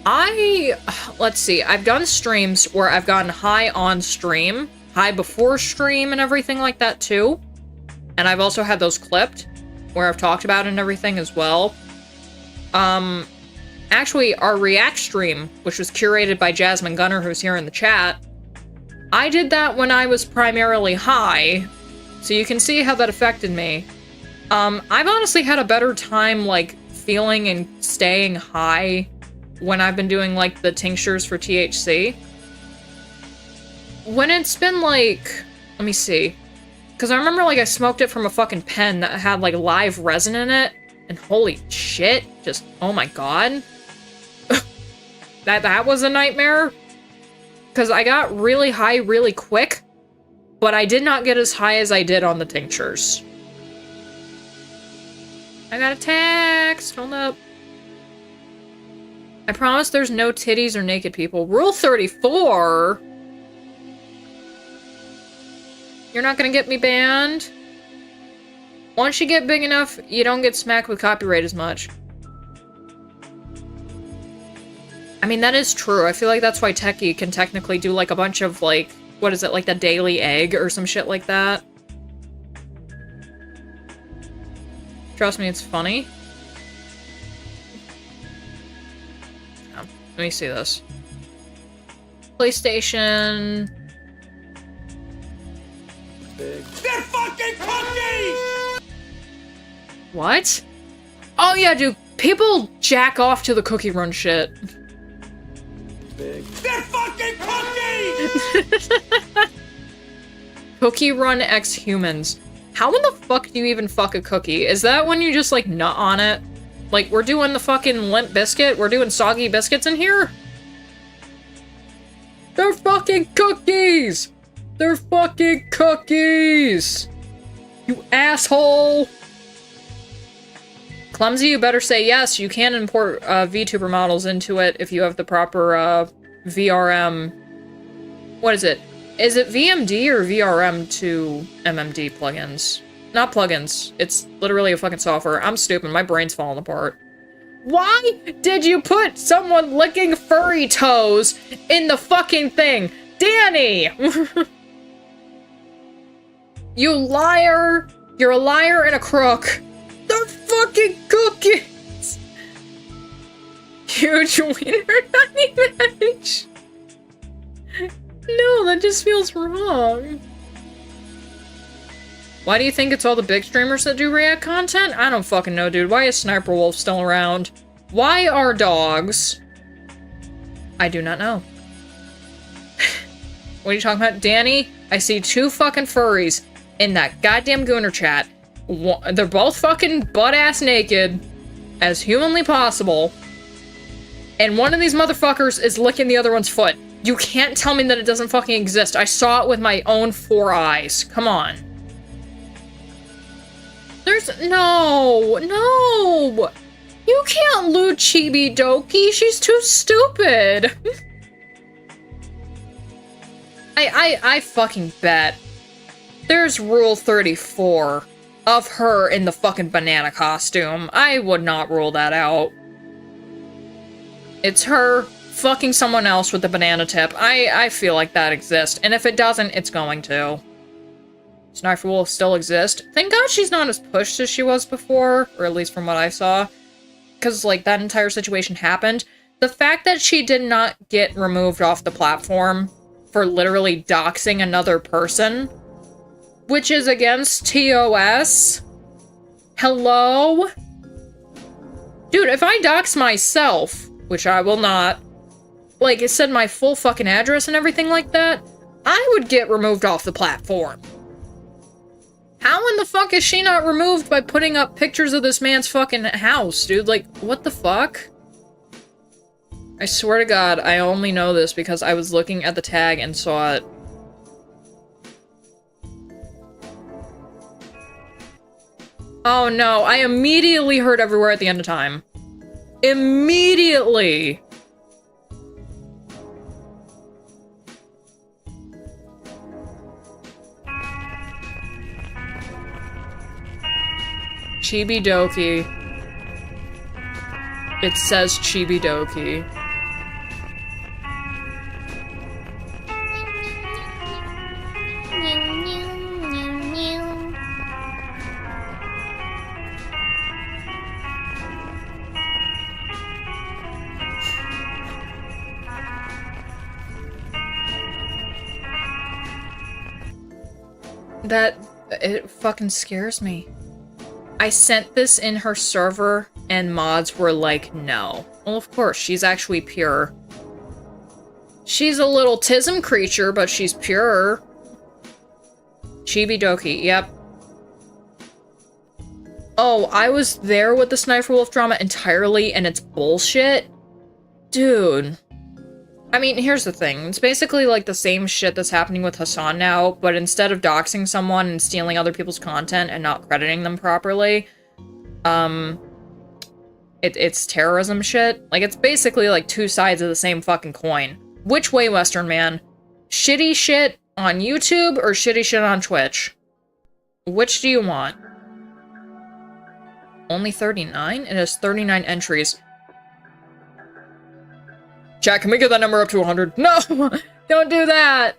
Let's see, I've done streams where I've gotten high on stream, high before stream and everything like that too. And I've also had those clipped, where I've talked about it and everything as well. Actually, our React stream, which was curated by Jasmine Gunner, who's here in the chat, I did that when I was primarily high, so you can see how that affected me. I've honestly had a better time, like, feeling and staying high when I've been doing, like, the tinctures for THC. When it's been, like, let me see. Because I remember, like, I smoked it from a fucking pen that had, like, live resin in it, and holy shit, just, oh my god. That was a nightmare. Because I got really high really quick, but I did not get as high as I did on the tinctures. I got a text! Hold up. I promise there's no titties or naked people. Rule 34? You're not gonna get me banned? Once you get big enough, you don't get smacked with copyright as much. I mean, that is true. I feel like that's why Techie can technically do, like, a bunch of, like, what is it, like the Daily Egg or some shit like that. Trust me, it's funny. Oh, let me see this. PlayStation. They're fucking cookies! What? Oh yeah, dude. People jack off to the cookie run shit. They're fucking cookies! Cookie run X humans. How in the fuck do you even fuck a cookie? Is that when you just like nut on it? Like, we're doing the fucking limp biscuit? We're doing soggy biscuits in here? They're fucking cookies! They're fucking cookies! You asshole! Clumsy, you better say yes. You can import VTuber models into it if you have the proper VRM. What is it? Is it VMD or VRM to MMD plugins? Not plugins. It's literally a fucking software. I'm stupid. My brain's falling apart. Why did you put someone licking furry toes in the fucking thing? Danny! You liar! You're a liar and a crook. They're fucking cookies! Huge wiener, tiny veg. No, that just feels wrong. Why do you think it's all the big streamers that do React content? I don't fucking know, dude. Why is Sniper Wolf still around? Why are dogs? I do not know. What are you talking about? Danny, I see two fucking furries in that goddamn Gooner chat. They're both fucking butt-ass naked, as humanly possible, and one of these motherfuckers is licking the other one's foot. You can't tell me that it doesn't fucking exist. I saw it with my own 4 eyes. Come on. There's... No! You can't loot Chibi Doki. She's too stupid. I fucking bet there's Rule 34 of her in the fucking banana costume. I would not rule that out. It's her fucking someone else with the banana tip. I feel like that exists. And if it doesn't, it's going to. Sniper will still exist. Thank God she's not as pushed as she was before. Or at least from what I saw. Because, like, that entire situation happened. The fact that she did not get removed off the platform for literally doxing another person, which is against TOS. Hello? Dude, if I dox myself, which I will not, like, it said my full fucking address and everything like that, I would get removed off the platform. How in the fuck is she not removed by putting up pictures of this man's fucking house, dude? Like, what the fuck? I swear to God, I only know this because I was looking at the tag and saw it. Oh no, I immediately heard everywhere at the end of time. Immediately! Chibi Doki. It says Chibi Doki. It fucking scares me. I sent this in her server, and mods were like, no. Well, of course, she's actually pure. She's a little tism creature, but she's pure. Chibi Doki, yep. Oh, I was there with the Sniper Wolf drama entirely, and it's bullshit? Dude. I mean, here's the thing. It's basically like the same shit that's happening with Hassan now, but instead of doxing someone and stealing other people's content and not crediting them properly, it's terrorism shit. Like, it's basically like two sides of the same fucking coin. Which way, Western man? Shitty shit on YouTube or shitty shit on Twitch? Which do you want? Only 39? It has 39 entries. Jack, can we get that number up to 100? No! Don't do that!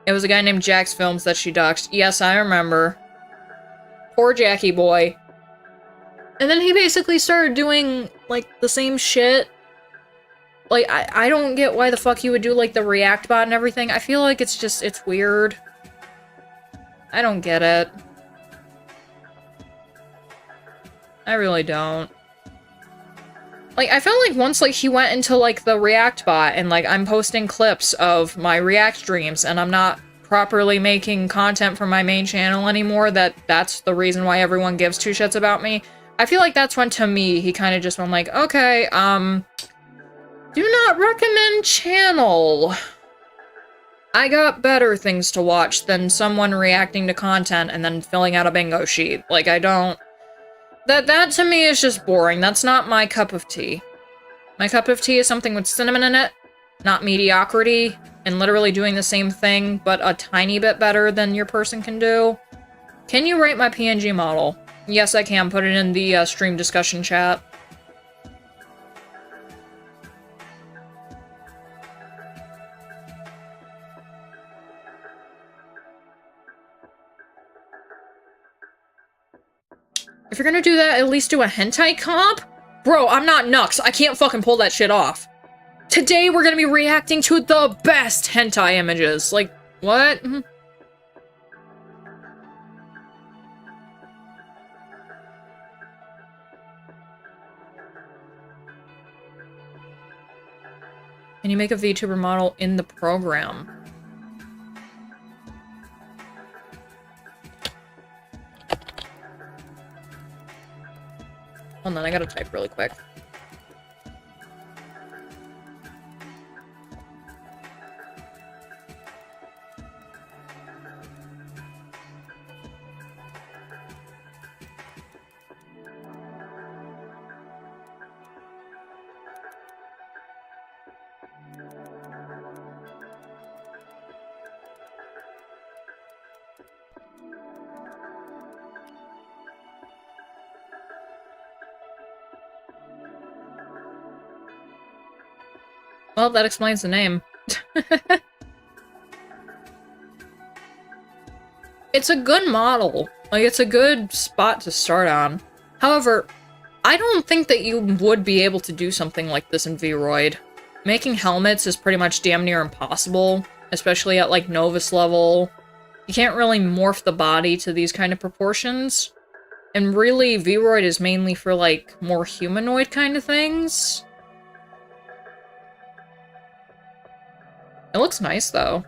It was a guy named Jack's Films that she doxed. Yes, I remember. Poor Jackie boy. And then he basically started doing, like, the same shit. Like, I don't get why the fuck you would do, like, the React bot and everything. I feel like it's just, it's weird. I don't get it. I really don't. Like, I felt like once, like, he went into, like, the React bot and, like, I'm posting clips of my React streams and I'm not properly making content for my main channel anymore, that's the reason why everyone gives two shits about me. I feel like that's when, to me, he kind of just went like, okay, do not recommend channel. I got better things to watch than someone reacting to content and then filling out a bingo sheet. Like, I don't... That to me is just boring. That's not my cup of tea. My cup of tea is something with cinnamon in it, not mediocrity, and literally doing the same thing, but a tiny bit better than your person can do. Can you rate my PNG model? Yes, I can. Put it in the stream discussion chat. If you're gonna do that, at least do a hentai comp? Bro, I'm not Nux. I can't fucking pull that shit off. Today, we're gonna be reacting to the best hentai images. Like, what? Can you make a VTuber model in the program? Hold on, I gotta type really quick. Well, that explains the name. It's a good model. Like, it's a good spot to start on. However, I don't think that you would be able to do something like this in Vroid. Making helmets is pretty much damn near impossible, especially at, like, Novus level. You can't really morph the body to these kind of proportions. And really, Vroid is mainly for, like, more humanoid kind of things. It looks nice, though.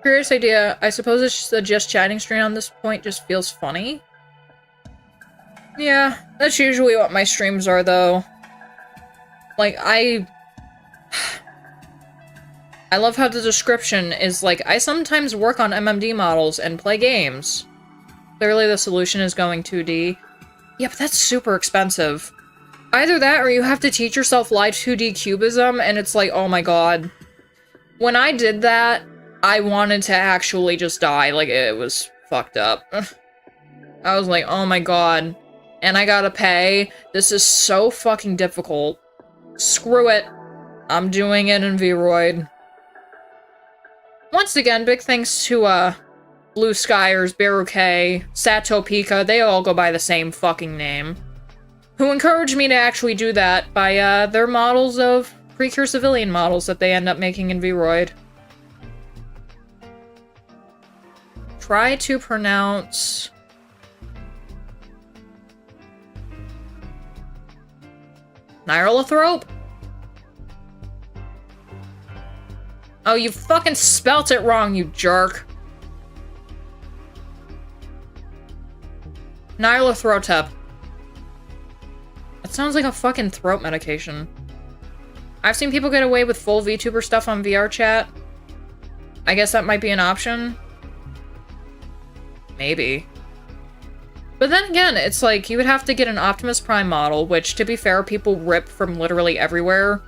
Curious idea. I suppose it's just a Just Chatting stream on this point just feels funny. Yeah, that's usually what my streams are, though. Like, I love how the description is like, I sometimes work on MMD models and play games. Clearly the solution is going 2D. Yeah, but that's super expensive. Either that or you have to teach yourself live 2D cubism, and it's like, oh my god. When I did that, I wanted to actually just die. Like, it was fucked up. I was like, oh my god. And I gotta pay. This is so fucking difficult. Screw it. I'm doing it in Vroid. Once again, big thanks to, Blue Skyers, Baruke, Sato Pika, they all go by the same fucking name, who encouraged me to actually do that by, their models of Precure Civilian models that they end up making in Vroid. Try to pronounce... Nyarlathrope? Oh, you fucking spelt it wrong, you jerk. Nyarlathotep. That sounds like a fucking throat medication. I've seen people get away with full VTuber stuff on VR chat. I guess that might be an option. Maybe. But then again, it's like, you would have to get an Optimus Prime model, which, to be fair, people rip from literally everywhere.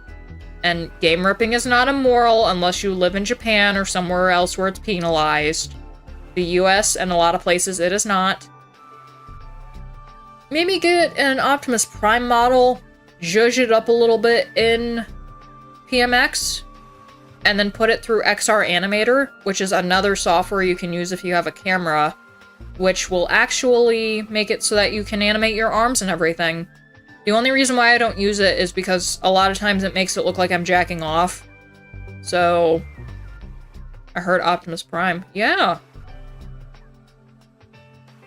And game ripping is not immoral unless you live in Japan or somewhere else where it's penalized. The US and a lot of places it is not. Maybe get an Optimus Prime model, zhuzh it up a little bit in PMX, and then put it through XR Animator, which is another software you can use if you have a camera, which will actually make it so that you can animate your arms and everything. The only reason why I don't use it is because a lot of times it makes it look like I'm jacking off. So, I heard Optimus Prime. Yeah.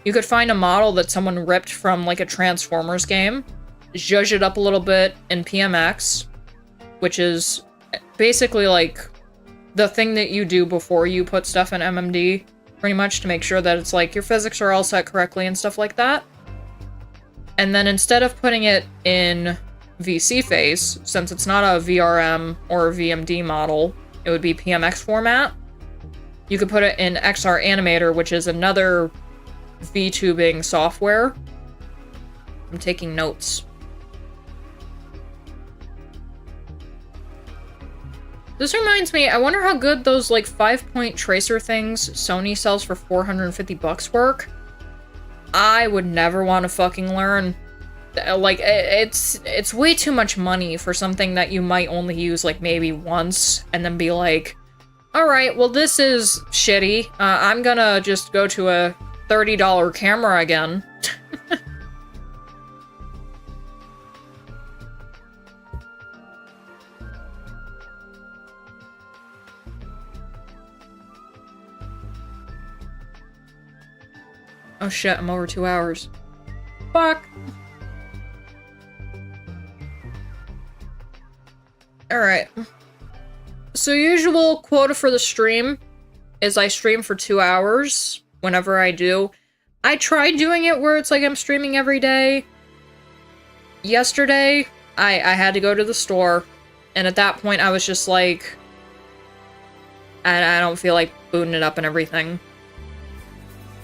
You could find a model that someone ripped from like a Transformers game, zhuzh it up a little bit in PMX, which is basically like the thing that you do before you put stuff in MMD, pretty much to make sure that it's like your physics are all set correctly and stuff like that. And then instead of putting it in VC face, since it's not a VRM or a VMD model, it would be PMX format, you could put it in XR Animator, which is another VTubing software. I'm taking notes. This reminds me, I wonder how good those like 5-point tracer things Sony sells for $450 work. I would never want to fucking learn. Like, it's way too much money for something that you might only use like maybe once and then be like, alright, well this is shitty. I'm gonna just go to a $30 camera again. Oh shit, I'm over 2 hours. Fuck! Alright. So usual quota for the stream is I stream for 2 hours whenever I do. I tried doing it where it's like I'm streaming every day. Yesterday, I had to go to the store, and at that point I was just like, I don't feel like booting it up and everything.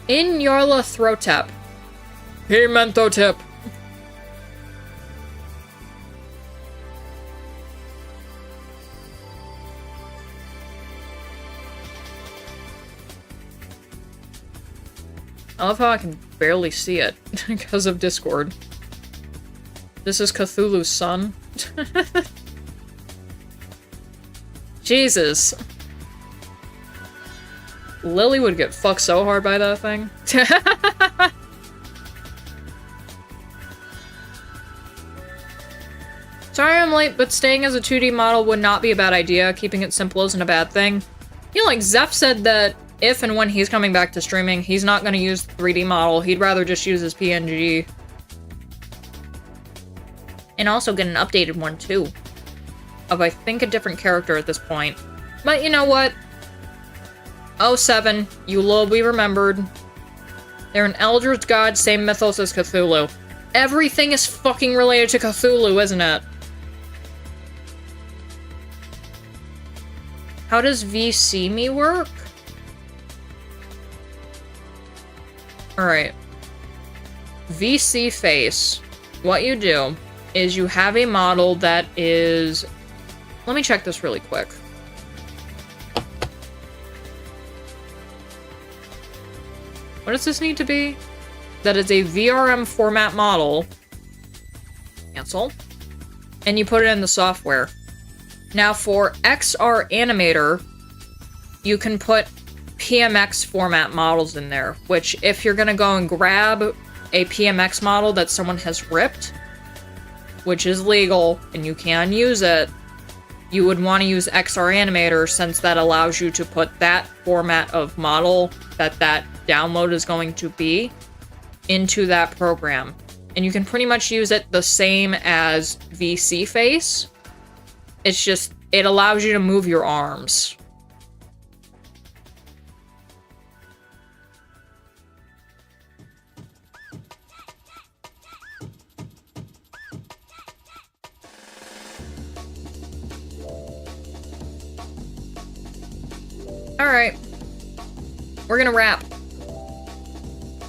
In Yarla Throtep. Hey, Mentotip. I love how I can barely see it because of Discord. This is Cthulhu's son. Jesus. Lily would get fucked so hard by that thing. Sorry I'm late, but staying as a 2D model would not be a bad idea. Keeping it simple isn't a bad thing. You know, like, Zeph said that if and when he's coming back to streaming, he's not gonna use the 3D model. He'd rather just use his PNG. And also get an updated one, too. Of, I think, a different character at this point. But you know what? 07, you will be remembered. They're an Eldritch god, same mythos as Cthulhu. Everything is fucking related to Cthulhu, isn't it? How does VC me work? Alright. VC face. What you do is you have a model that is... Let me check this really quick. What does this need to be? That is a VRM format model. Cancel. And you put it in the software. Now for XR Animator, you can put PMX format models in there, which if you're gonna go and grab a PMX model that someone has ripped, which is legal and you can use it, you would want to use XR Animator since that allows you to put that format of model that download is going to be into that program. And you can pretty much use it the same as VC face. It's just, it allows you to move your arms. Alright. We're gonna wrap.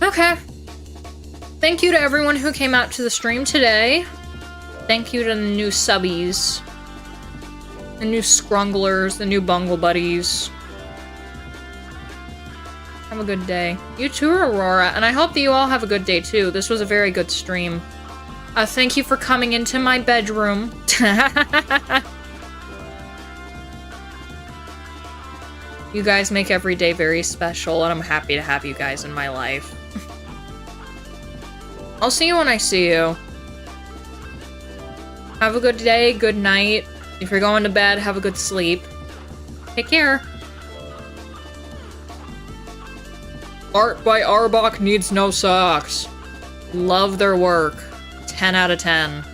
Okay. Thank you to everyone who came out to the stream today. Thank you to the new subbies. The new Scrunglers, the new Bungle buddies. Have a good day. You too, Aurora, and I hope that you all have a good day too. This was a very good stream. Thank you for coming into my bedroom. You guys make every day very special, and I'm happy to have you guys in my life. I'll see you when I see you. Have a good day, good night. If you're going to bed, have a good sleep. Take care. Art by Arbok needs no socks. Love their work. 10 out of 10.